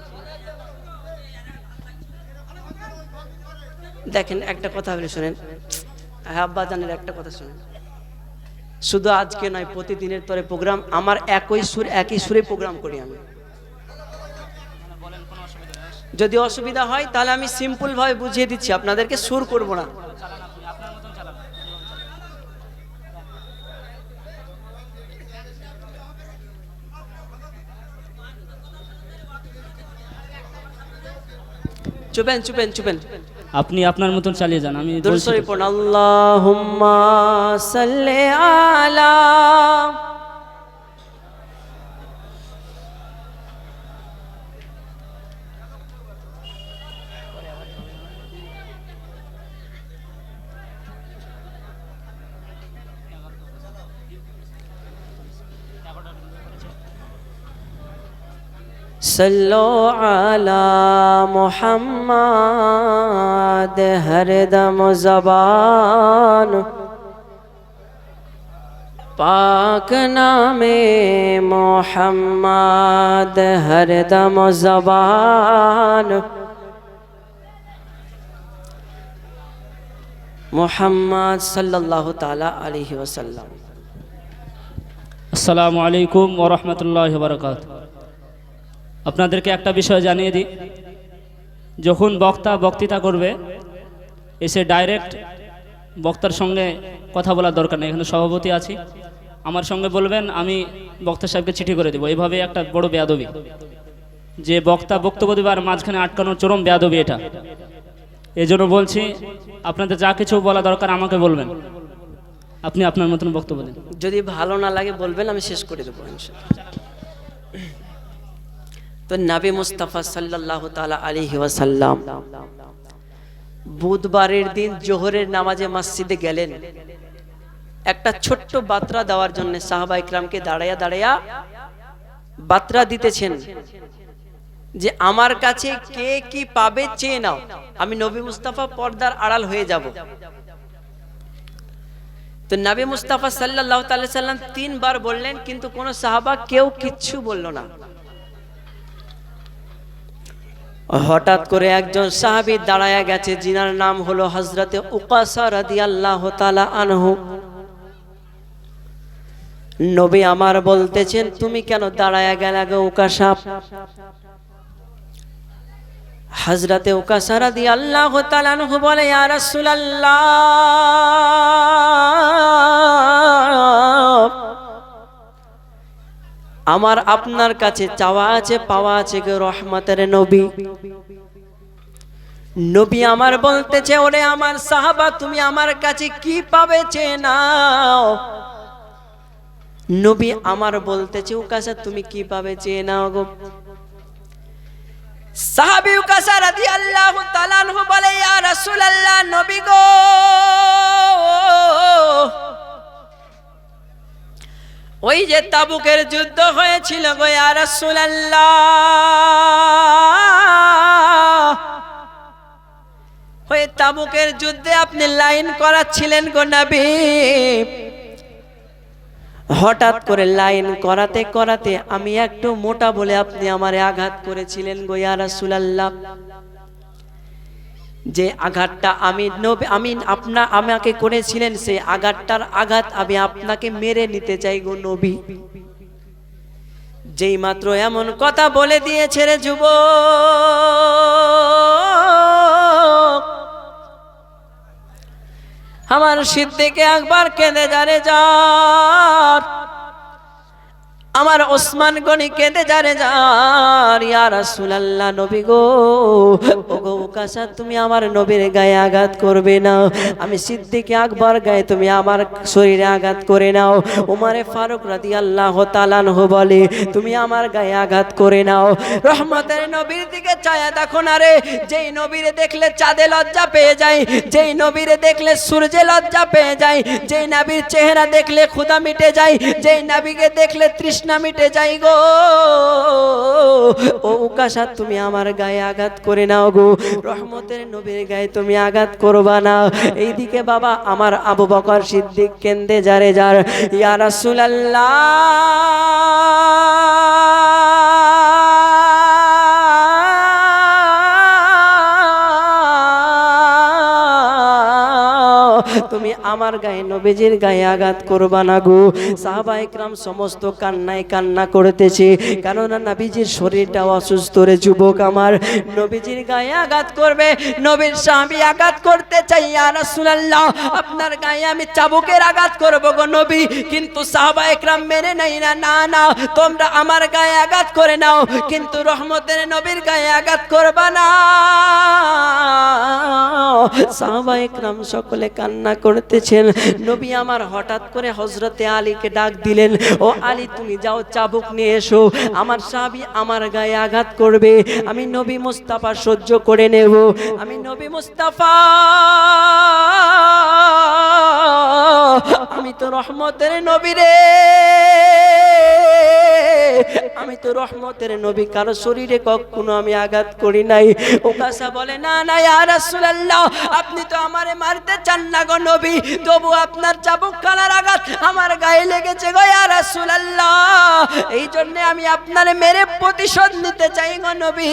দেখেন একটা কথা বলে শোনেন, হ্যাঁ আব্বাজানের একটা কথা শোনেন, শুধু আজকে নয় প্রতিদিনের তরে প্রোগ্রাম আমার একই সুরে প্রোগ্রাম করি আমি। যদি অসুবিধা হয় তাহলে আমি সিম্পল ভাবে বুঝিয়ে দিচ্ছি, আপনাদেরকে সুর করব না। চুপেন চুপেন চুপেন, আপনি আপনার মতন চালিয়ে যান। আমি দুরূদ শরীফ পড়ুন, আল্লাহুম্মা সাল্লি আলা सल्लो अला मुहम्मद हरदम ज़बान, पाक नामे मुहम्मद हरदम ज़बान, मुहम्मद सल्लल्लाहु ताला अलैहि वसल्लम। আসসালামু আলাইকুম ওয়া রাহমাতুল্লাহি ওয়া বারাকাতুহু। আপনাদেরকে একটা বিষয় জানিয়ে দিই, যখন বক্তা বক্তৃতা করবে এসে ডাইরেক্ট বক্তার সঙ্গে কথা বলার দরকার নেই। এখানে সভাপতি আছি, আমার সঙ্গে বলবেন, আমি বক্তা সাহেবকে চিঠি করে দেবো। এইভাবে একটা বড় বেয়াদবি, যে বক্তা বক্তব্য দেবে আর মাঝখানে আটকানোর চরম বেয়াদবি এটা। এই জন্য বলছি, আপনাদের যা কিছু বলা দরকার আমাকে বলবেন, আপনি আপনার মতন বক্তব্য দিন। যদি ভালো না লাগে বলবেন, আমি শেষ করে দেবো ইনশাআল্লাহ। তো নবী মুস্তাফা সাল্লাল্লাহু তাআলা আলাইহি ওয়াসাল্লাম বুধবারের দিন জোহরের নামাজে মসজিদে গেলেন। একটা ছোট্ট বার্তা দেওয়ার জন্য সাহাবা ইকরামকে দাঁড়াইয়া দাঁড়াইয়া বার্তা দিতেছেন যে আমার কাছে কে কি পাবে চেয়ে নাও, আমি নবী মুস্তাফা পর্দার আড়াল হয়ে যাব। তো নবী মুস্তাফা সাল্লাল্লাহু তাআলা সাল্লাম 3 বার বললেন, কিন্তু কোন সাহাবা কেউ কিচ্ছু বলল না। হঠাৎ করে একজন সাহাবী দাঁড়ায়া গেছে, যিনার নাম হলো হযরতে উকাসা রাদিয়াল্লাহু তাআলা আনহু। নবী আমার বলতেছেন, তুমি কেন দাঁড়ায়া গেলা গো উকাসা? হযরতে উকাসা রাদিয়াল্লাহু তাআলা আনহু বলে, ইয়া রাসূলুল্লাহ, আমার আপনার কাছে চাওয়া আছে, পাওয়া আছে গো রহমতের নবী। নবী আমার বলতেছে, ওরে আমার সাহাবা, তুমি আমার কাছে কি পাবে চেয়ে নাও। নবী আমার বলতেছে, উকাসা তুমি কি পাবে চেয়ে নাও গো। সাহাবী উকাসা রাদিয়াল্লাহু তাআলা আনহু বলে, ইয়া রাসূলুল্লাহ, নবী গো, ওই যে তাবুকের যুদ্ধ হয়েছিল গো ইয়া রাসূলুল্লাহ, ওই তাবুকের যুদ্ধে আপনি লাইন করাচ্ছিলেন গো নবী। হঠাৎ করে লাইন করাতে করাতে আমি একটু মোটা বলে আপনি আমারে আঘাত করেছিলেন গো ইয়া রাসূলুল্লাহ। যে আঘাতটা আমাকে করেছিলেন, সেই আঘাতটার আঘাত আমি আপনাকে মেরে নিতে চাই গো নবী। যেই মাত্র এমন কথা বলে দিয়েছে রে যুবক, আমার সিদ্দিক আকবর কেঁদে যারে যার, আমার ওসমান গনি কেঁদে যারে যার। ইয়া রাসূলুল্লাহ, নবী গো, ওগো উকাসা, তুমি আমার নবীর গায়ে আঘাত করবে না। আমি সিদ্দিক আকবর গায়ে, তুমি আমার শরীরে আঘাত করে নাও। ওমরে ফারুক রাদিয়াল্লাহু তাআলা আনহু বলে, তুমি আমার গায়ে আঘাত করে নাও। রহমতের নবীর দিকে চায়া দেখো না রে, যেই নবীরে দেখলে চাঁদে লজ্জা পেয়ে যায়, যেই নবীরে দেখলে সূর্যে লজ্জা পেয়ে যায়, যেই নবীর চেহারা দেখলে ক্ষুধা মিটে যায়, যেই নবীকে দেখলে তৃষ্ণা মিটে যাই গো। ও উকাসা, তুমি আমার গায়ে আঘাত করে নাও গো, রহমতের নবীর গায়ে তুমি আঘাত করবা না। এইদিকে বাবা আমার আবু বকর সিদ্দিক কেন্দে যারে যার, ইয়া রাসূলুল্লাহ, তুমি আমার গায়ে, নবীজির গায়ে আঘাত করবা না গো। সাহাবা ইকরাম সমস্ত কান্নায় কান্না করতেছে, কেননা নবীজির শরীরটা অসুস্থ রে যুবক আমার। নবীজির গায়ে আঘাত করবে, নবীর সাহাবী আঘাত করতে চাই, ইয়া রাসূলুল্লাহ, আপনার গায়ে আমি চাবুকের আঘাত করব গো নবী। কিন্তু সাহাবা ইকরাম মেনে নেই না, না না, তোমরা আমার গায়ে আঘাত করে নাও, কিন্তু রহমতের নবীর গায়ে আঘাত করবা না। সাহাবা ইকরাম সকলে কান্না করতেছেন। নবী আমার হঠাৎ করে হযরতে আলীকে ডাক দিলেন, ও আলী, তুমি যাও চাবুক নিয়ে এসো, আমার সাহাবী আমার গায়ে আঘাত করবে, আমি নবী মুস্তাফা সহ্য করে নেব। আমি নবী মুস্তাফা, আমি তো রহমতের নবী রে, আমি তো রহমতের নবী, কারো শরীরে কখনো আমি আঘাত করি নাই। উকাসা বলে, না না ইয়া রাসূলুল্লাহ, আপনি তো আমারে মারতে চান না গো নবী, তবু আপনার চাবুক খানার আঘাত আমার গায়ে লেগেছে গো ইয়া রাসূলুল্লাহ, এই জন্য আমি আপনারে মেরে প্রতিশোধ নিতে চাই গো নবী।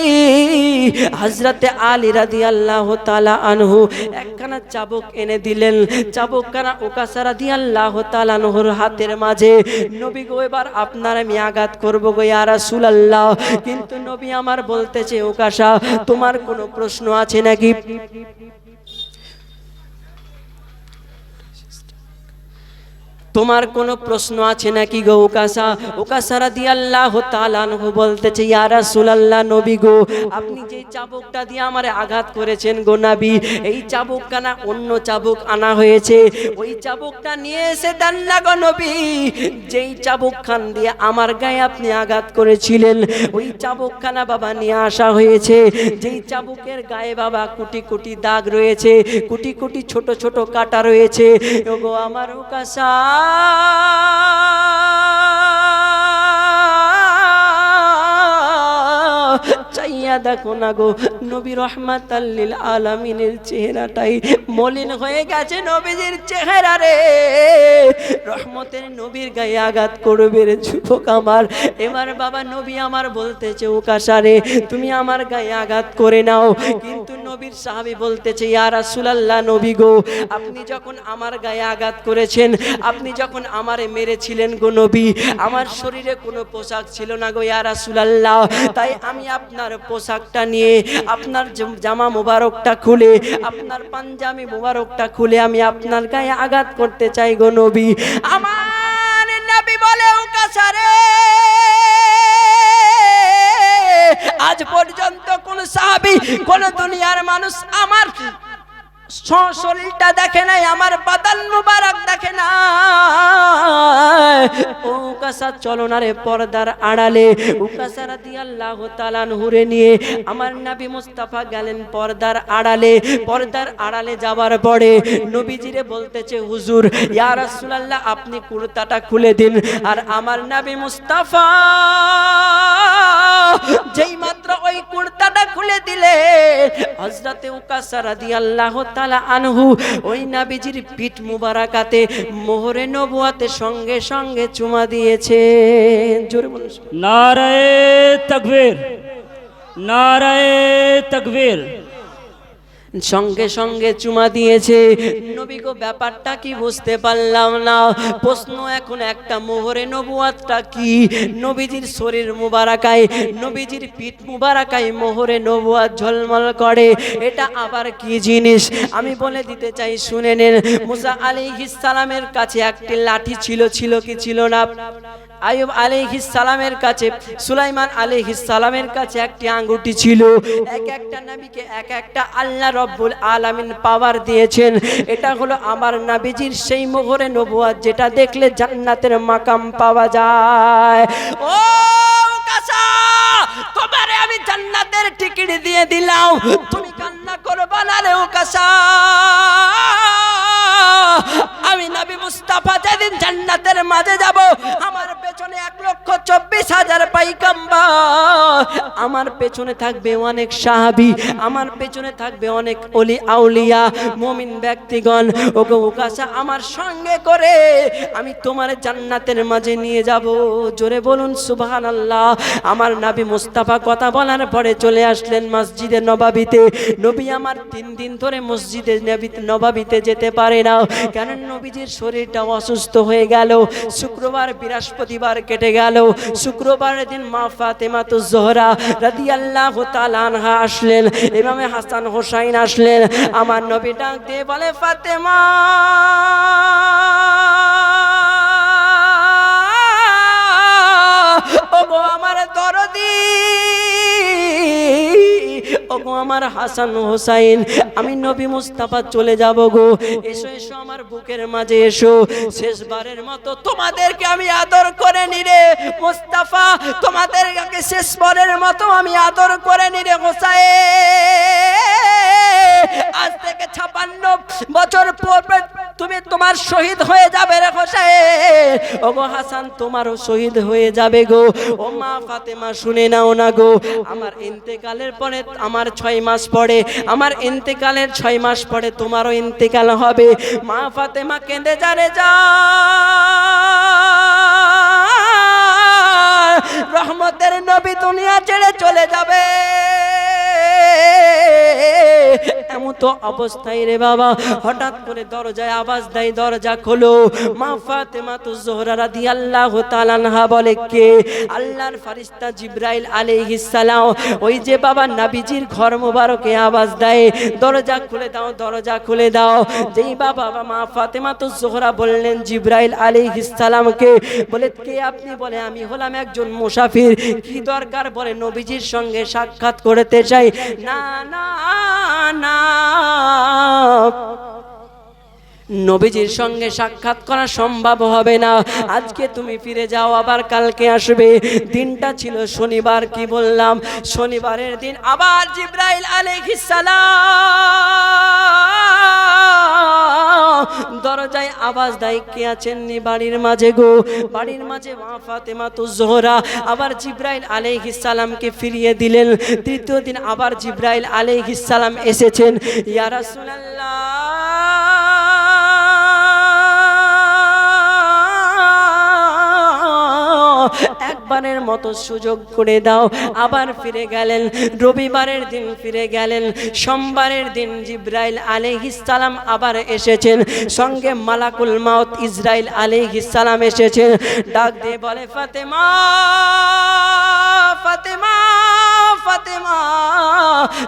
হযরতে আলী রাদিয়াল্লাহু তাআলা আনহু একখানা চাবুক এনে দিলেন, চাবুকখানা উকাসা রাদিয়াল্লাহু তাআলা আনহুর হাতের মাঝে। নবী গো, এবার আপনার আমি আঘাত করব গো ইয়া রাসূলুল্লাহ। কিন্তু নবী আমার বলতেছে, উকাসা, তোমার কোনো প্রশ্ন আছে নাকি? তোমার কোনো প্রশ্ন আছে নাকি গো উকাসা? উকাসা রাদিয়াল্লাহু তাআলা আনহু বলতেছে, ইয়া রাসূলুল্লাহ, নবী গো, আপনি যে চাবুকটা দিয়ে আমারে আঘাত করেছেন গো নবী, এই চাবুকটা না অন্য চাবুক আনা হয়েছে, ওই চাবুকটা নিয়ে এসে দেন না গো নবী। যেই চাবুকখান দিয়ে আমার গায়ে আপনি আঘাত করেছিলেন, ওই চাবুকখানা বাবা নিয়ে আসা হয়েছে, যেই চাবুকের গায়ে বাবা কোটি কোটি দাগ রয়েছে, কোটি কোটি ছোট ছোট কাটা রয়েছে। ওগো আমার উকাসা, চাইয়া দেখো না গো, নবী রহমাতাল লিল আলামিনের চেহারাটাই মলিন হয়ে গেছে। নবীজির চেহারা রে, রহমতের নবীর গায়ে আঘাত করবে রে যুবক আমার। এবার বাবা নবী আমার বলতেছে, উকাসা রে, তুমি আমার গায়ে আঘাত করে নাও। কিন্তু নবীর সাহাবী বলতেছে, ইয়া রাসূলুল্লাহ, নবী গো, আপনি যখন আমার গায়ে আঘাত করেছেন, আপনি যখন আমারে মেরেছিলেন গো নবী, আমার শরীরে কোনো পোশাক ছিল না গো ইয়া রাসূলুল্লাহ। তাই আমি আপনার পোশাকটা নিয়ে, আপনার জামা মুবারকটা খুলে, আপনার পাঞ্জাবি মুবারকটা খুলে আমি আপনার গায়ে আঘাত করতে চাই গো নবী। আমার নবী বলে, উকাসা রে, আজ পর্যন্ত কোন সাহাবী, কোন দুনিয়ার মানুষ আমার শরীরটা দেখে নাই, আমার বাদান মুবারক দেখে না। উকাসা চলো না রে পর্দার আড়ালে। উকাসা রাদিয়াল্লাহু তাআলা আনহুরে নিয়ে আমার নবী মুস্তাফা গেলেন পর্দার আড়ালে। পর্দার আড়ালে যাবার পরে নবীজিরে বলতেছে, হুজুর, ইয়া রাসূলুল্লাহ, আপনি কুর্তাটা খুলে দিন। আর আমার নবী মুস্তাফা যেই মাত্র ওই কুর্তাটা খুলে দিলে, হযরতে উকাসা রাদিয়াল্লাহু তাআলা আনহু ওই নবীজির পিঠ মুবারাকাতে মোহরে নবুয়াতে সঙ্গে সঙ্গে চুমা দিয়েছে। জোরে বলুন নারায়ে তাকবীর, নারায়ে তাকবীর। সঙ্গে সঙ্গে চুমা দিয়েছে। নবী গো, ব্যাপারটা কি বুঝতে পারলাম না। প্রশ্ন এখন একটা, মোহরে নবুয়াতটা কি? নবীজির শরীর মুবারাকায়, নবীজির পিঠ মুবারাকায় মোহরে নবুয়াত ঝলমল করে, এটা আবার কি জিনিস? আমি বলে দিতে চাই, শুনে নেন। মুসা আলাইহিস সালামের কাছে একটি লাঠি ছিল, ছিল কি ছিল না? আইয়ুব আলাইহিস সালামের কাছে, সুলাইমান আলাইহিস সালামের কাছে একটি আঙ্গুটি ছিল। এক একটা নবীকে এক একটা আল্লাহ রব্বুল আলামিন পাওয়ার দিয়েছেন। এটা হলো আমার নবীজির সেই মোহরে নবুয়াত, যেটা দেখলে জান্নাতের মাকাম পাওয়া যায়। ও উকাসা, তোমারে আমি জান্নাতের টিকিট দিয়ে দিলাম, তুমি কান্না করবা না রে উকাসা। আমি নবী মুস্তাফা যেদিন জান্নাতের মাঝে যাব, আমার পেছনে 1,24,000 পাইকাম্বা, আমার পেছনে থাকবে অনেক সাহাবী, আমার পেছনে থাকবে অনেক ওলি আউলিয়া মুমিন ব্যক্তিগণ। ওগো উকাসা, আমার সঙ্গে করে আমি তোমার জান্নাতের মাঝে নিয়ে যাব। জোরে বলুন সুবহানাল্লাহ। আমার নবী মুস্তাফা কথা বলার পরে চলে আসলেন মসজিদে নববীতে। নবী আমার 3 দিন ধরে মসজিদে নববীতে যেতে পারে না, কারণ নবীজির শরীরটা অসুস্থ হয়ে গেল। শুক্রবার বৃহস্পতিবার কেটে গেল। শুক্রবারের দিন মা ফাতেমাতুজ জোহরা রাদিয়াল্লাহু তাআলা আনহা আসলেন, ইমামে হাসান হোসাইন আসলেন। আমার নবী ডাক দিয়ে বলে, ফাতেমা, ওগো আমার দরদি, ওগো আমার হাসান হোসাইন, আমি নবী মুস্তাফা চলে যাব গো, এসো এসো আমার বুকের মাঝে এসো। শেষবারের মতো তোমাদেরকে আমি আদর করে নিরে মুস্তাফা, তোমাদেরকে শেষবারের মতো আমি আদর করে নিরে হোসাইন। আজ থেকে 56 বছর পর তুমি তোমার শহীদ হয়ে যাবে রে হোসেন। ওগো হাসান, তোমারও শহীদ হয়ে যাবে গো। ও মা ফাতেমা, শুনে নাও না গো, আমার ইন্তেকালের পরে, আমার 6 মাস পরে, আমার ইন্তেকালের 6 মাস পরে তোমারও ইন্তেকাল হবে। মা ফাতেমা কেঁদে যারে যা, রহমতের নবী দুনিয়া ছেড়ে চলে যাবে। এমন মতো অবস্থায় রে বাবা হঠাৎ করে দরজায় আওয়াজ দেয়, দরজা খোলো। মা ফাতেমা তো জোহরা রাদিয়াল্লাহু তাআলা আনহা বলে, কে? আল্লাহর ফেরেশতা জিবরাইল আলাইহিস সালাম। ওই যে বাবা নবীজির ঘর মোবারকে আওয়াজ দেয়, দরজা খুলে দাও, দরজা খুলে দাও। যেই বাবা মা ফাতেমা তো জোহরা বললেন জিবরাইল আলাইহিস সালামকে, বলে কে আপনি? বলে আমি হলাম একজন মুসাফির। কি দরকার? বলে নবীজির সঙ্গে সাক্ষাৎ করতে চাই। না না না, নবীজির সঙ্গে সাক্ষাৎ করা সম্ভব হবে না। আজকে তুমি ফিরে যাও, আবার কালকে আসবে। দিনটা ছিল শনিবার, কি বললাম? শনিবারের দিন আবার জিবরাইল আলাইহিস সালাম দরজায় আওয়াজ দেয়, কে আছেন নি বাড়ির মাঝে গো? বাড়ির মাঝে মা ফাতেমা তো জোহরা। আবার জিবরাইল আলাইহিস সালামকে ফিরিয়ে দিলেন। তৃতীয় দিন আবার জিবরাইল আলাইহিস সালাম এসেছেন। ইয়া রাসূলুল্লাহ, একবারের মতো সুযোগ করে দাও। আবার ফিরে গেলেন। রবিবারের দিন ফিরে গেলেন। সোমবারের দিন জিবরাইল আলাইহিস সালাম আবার এসেছেন। সঙ্গে মালাকুল মাউত ইসরাইল আলাইহিস সালাম এসেছেন। ডাক দিয়ে বলে, ফাতেমা ফাতেমা ফাতেমা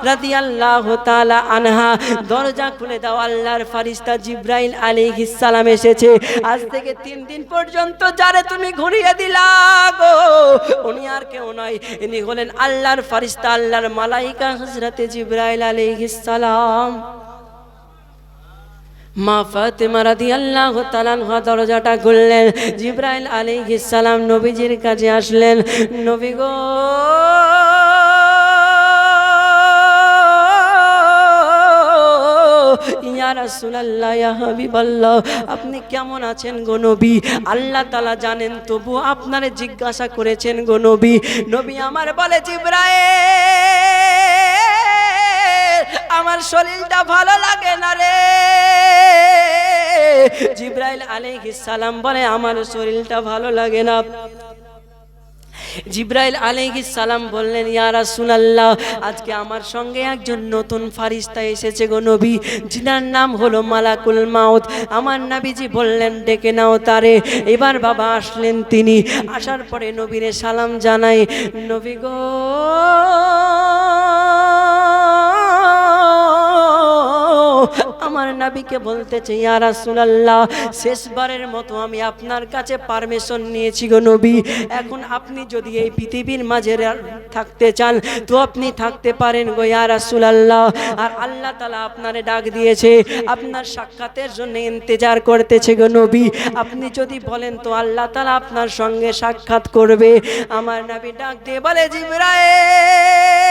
রাদিয়াল্লাহু তাআলা আনহা, দরজা খুলে দাও, আল্লাহর ফেরেশতা জিবরাইল আলাইহিস সালাম এসেছে। আজ থেকে 3 দিন পর্যন্ত যারে তুমি ঘুরিয়ে দিলা গো, উনি আর কেউ নয়, ইনি হলেন আল্লাহর ফেরেশতা, আল্লাহর মালাইকা হযরতে জিবরাইল আলাইহিস সালাম। মা ফাতেমা রাদিয়াল্লাহু তাআলা আনহা দরজাটা খুললেন। জিবরাইল আলাইহিস সালাম নবীজির কাছে আসলেন। নবী গো, ইয়া রাসূলুল্লাহ, ইয়া হাবিবাল্লাহ, আপনি কেমন আছেন গো নবী? আল্লাহ তাআলা জানেন, তবু আপনারে জিজ্ঞাসা করেছেন গো নবী। নবী আমার বলে, জিবরাইল, আমার শরীরটা ভালো লাগে না রে। জিবরাইল আলাইহিস সালাম বলে, আমার শরীরটা ভালো লাগে না। জিবরাইল আলাইহিস সালাম বললেন, ইয়া রাসূলুল্লাহ, আজকে আমার সঙ্গে একজন নতুন ফেরেশতা এসেছে গো নবী, যিনার নাম হলো মালাকুল মাউত। আমার নবীজি বললেন, ডেকে নাও তারে। এবার বাবা আসলেন তিনি। আসার পরে নবীরে সালাম জানাই। নবী গো, আমার নবীকে বলতেছে, ইয়া রাসূলুল্লাহ, শেষবারের মতো আমি আপনার কাছে পারমিশন নিয়েছি গো নবী। এখন আপনি যদি এই পৃথিবীর মাঝে থাকতে চান তো আপনি থাকতে পারেন গো ইয়া রাসূলুল্লাহ। আর আল্লাহ তাআলা আপনারে ডাক দিয়েছে, আপনার সাক্ষাতের জন্য ইন্তজার করতেছে গো নবী। আপনি যদি বলেন তো আল্লাহ তাআলা আপনার সঙ্গে সাক্ষাৎ করবে। আমার নবী ডাক দিয়ে বলে, জিবরাইল,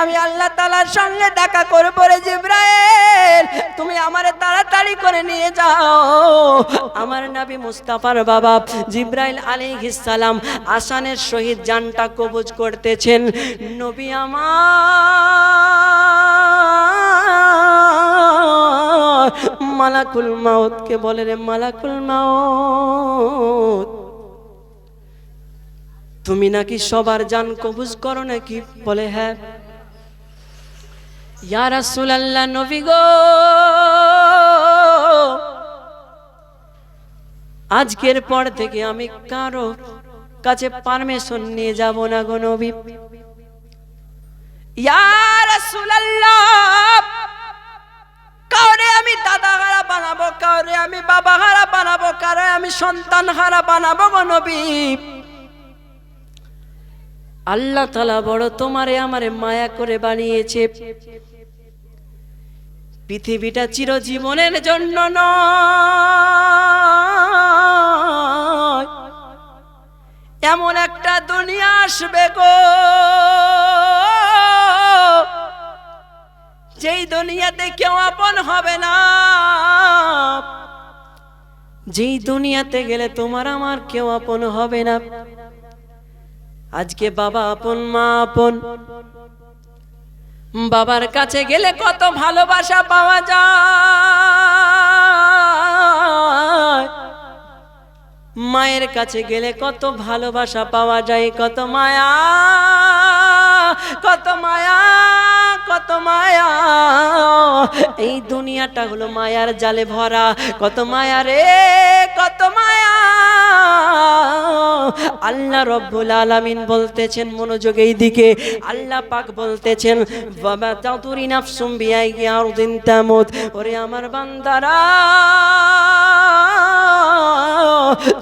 আমি আল্লাহ তাআলার সঙ্গে দেখা করব রে জিবরাইল, তুমি আমারে তাড়াতাড়ি করে নিয়ে যাও। আমার নবী মুস্তাফার বাবা জিবরাইল আলাইহিস সালাম আসানের সহিত জানটা কবজ করতেছেন। নবী আমার মালাকুল মাউতকে বলে, রে মালাকুল মাউত, তুমি নাকি সবার জান কবজ করো নাকি? বলে, হ্যাঁ। ইয়া রাসূলুল্লাহ, নবী গো, আজকের পর থেকে আমি কারো কাছে পারমিশন নিয়ে যাব না গো নবী। ইয়া রাসূলুল্লাহ, কাউরে আমি দাদা হারা বানাবো, কাউরে আমি বাবা হারা বানাবো, কাউরে আমি সন্তান হারা বানাবো গো নবী। আল্লাহ তাআলা বড় তোমারে আমারে মায়া করে বানিয়েছে। পৃথিবীটা চিরজীবনের জন্য নয়, এমন একটা দুনিয়া আসবে গো, যেই দুনিয়াতে কেউ আপন হবে না, যেই দুনিয়াতে গেলে তোমার আমার কেউ আপন হবে না। আজকে বাবা আপন, মা আপন। বাবার কাছে গেলে কত ভালোবাসা পাওয়া যায়, মায়ের কাছে গেলে কত ভালোবাসা পাওয়া যায়, কত মায়া, কত মায়া, কত মায়া, এই দুনিয়াটা হলো মায়ার জালে ভরা। কত মায়া রে, কত মায়া। আল্লাহ রব্বুল আলামিন বলতেছেন, মনোযোগ এই দিকে, আল্লাহ পাক বলতেছেন ওয়ামা তাদরি নাফসুম বিআইয়ি আরদিন তামুত। ওরে আমার বান্দারা,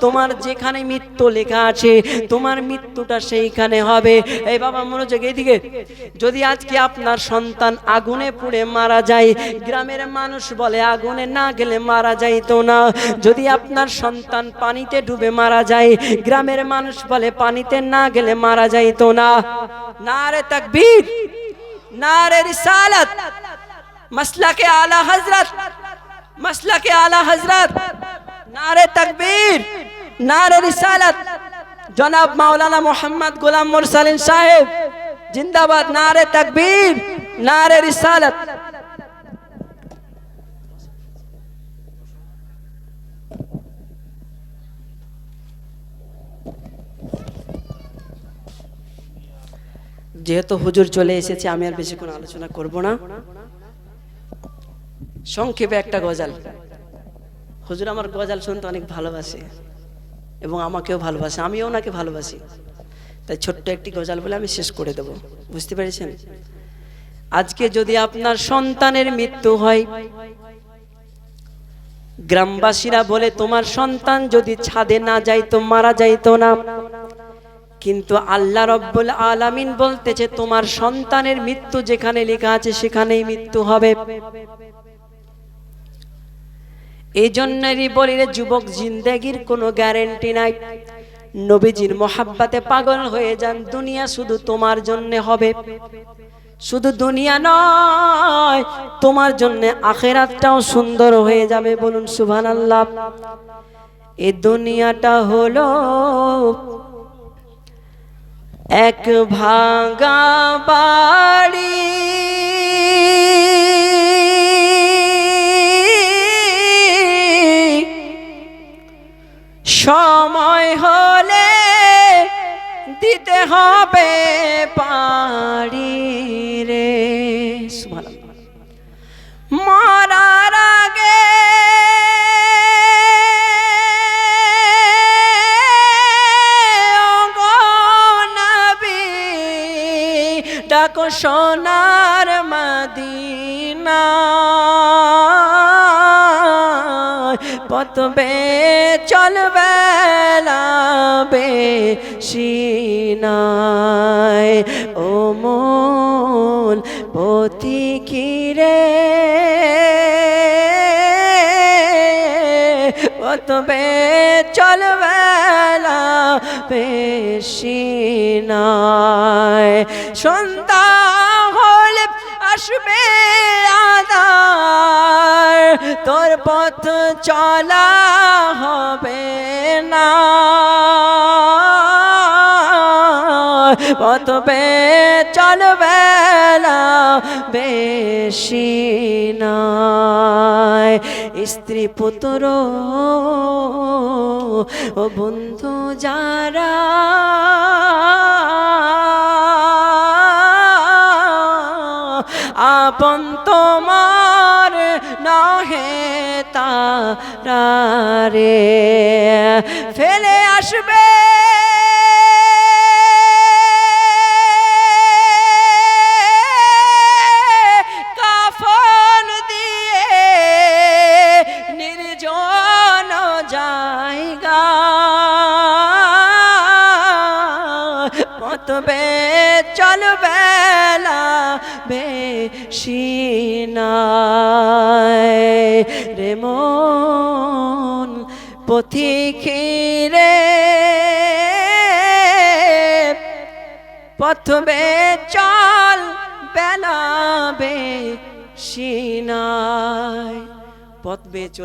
তোমার যেখানে মৃত্যু লেখা আছে তোমার মৃত্যুটা সেইখানে হবে। এই বাবা মনোযোগ এইদিকে, যদি আজকে আপনার সন্তান আগুনে পুড়ে মারা যায়, গ্রামের মানুষ বলে আগুনে না গেলে মারা যাইতো না। যদি আপনার সন্তান পানিতে ডুবে মারা যায়, গ্রামের মানুষ বলে পানিতে না গেলে মারা যাইতো না। নারে তাকবীর, নারে রিসালাত, মাসলাকে আলা হযরত, মাসলাকে আলা হযরত, নারে তাকবীর, নারে রিসালাত। জনাব মাওলানা মোহাম্মদ গোলাম মুরসালিন সাহেব জিন্দাবাদ। নারে তাকবীর, নারে রিসালাত। যেহেতু হুজুর চলে এসেছে, আমি আর বেশি কোনো আলোচনা করব না। সংক্ষেপে একটা গজল। হুজুর আমার গজল শুনতে অনেক ভালোবাসে এবং আমাকেও ভালোবাসে, আমিও ওনাকে ভালোবাসি। তাই ছোট্ট একটি গজল বলে আমি শেষ করে দেব। বুঝতে পেরেছেন? আজকে যদি আপনার সন্তানের মৃত্যু হয়, গ্রামবাসীরা বলে তোমার সন্তান যদি ছাদে না যাইতো মারা যাইতো না, কিন্তু আল্লাহ রব্বুল আলামিন বলতেছে তোমার সন্তানের মৃত্যু যেখানে লেখা আছে সেখানেই মৃত্যু হবে। এই জন্যই বলি রে যুবক, জিন্দেগির কোনো গ্যারেন্টি নাই। নবীজির মোহাব্বতে পাগল হয়ে যান। দুনিয়া শুধু তোমার জন্য হবে, শুধু দুনিয়া নয়, তোমার জন্য আখিরাতটাও সুন্দর হয়ে যাবে। বলুন সুবহানাল্লাহ। এই দুনিয়াটা হলো এক ভাঙা বাড়ি, সময় হলে দিতে হবে পারি রে। সুবহানাল্লাহ। মরার আগে ডাকো সোনার মদিনা, পথবে চলবে বেশিনায়। ও মন পথিকিরে, পথবে চলবে বেশিনায়। সন্ধ্যা হলে আসবে আঁধার, তোর পথ চলা হবে না, পথবে চলবে বেশিনায়। স্ত্রী পুত্র ও বন্ধু যারা আপন তোমার নহে তারা রে, ফেলে আসবে কাফন দিয়ে নির্জন জায়গা, পথবে চলবে বেশিনায় রে মন পথিকে, পথবে চল বেলা বেশিনায়, পথবে চল।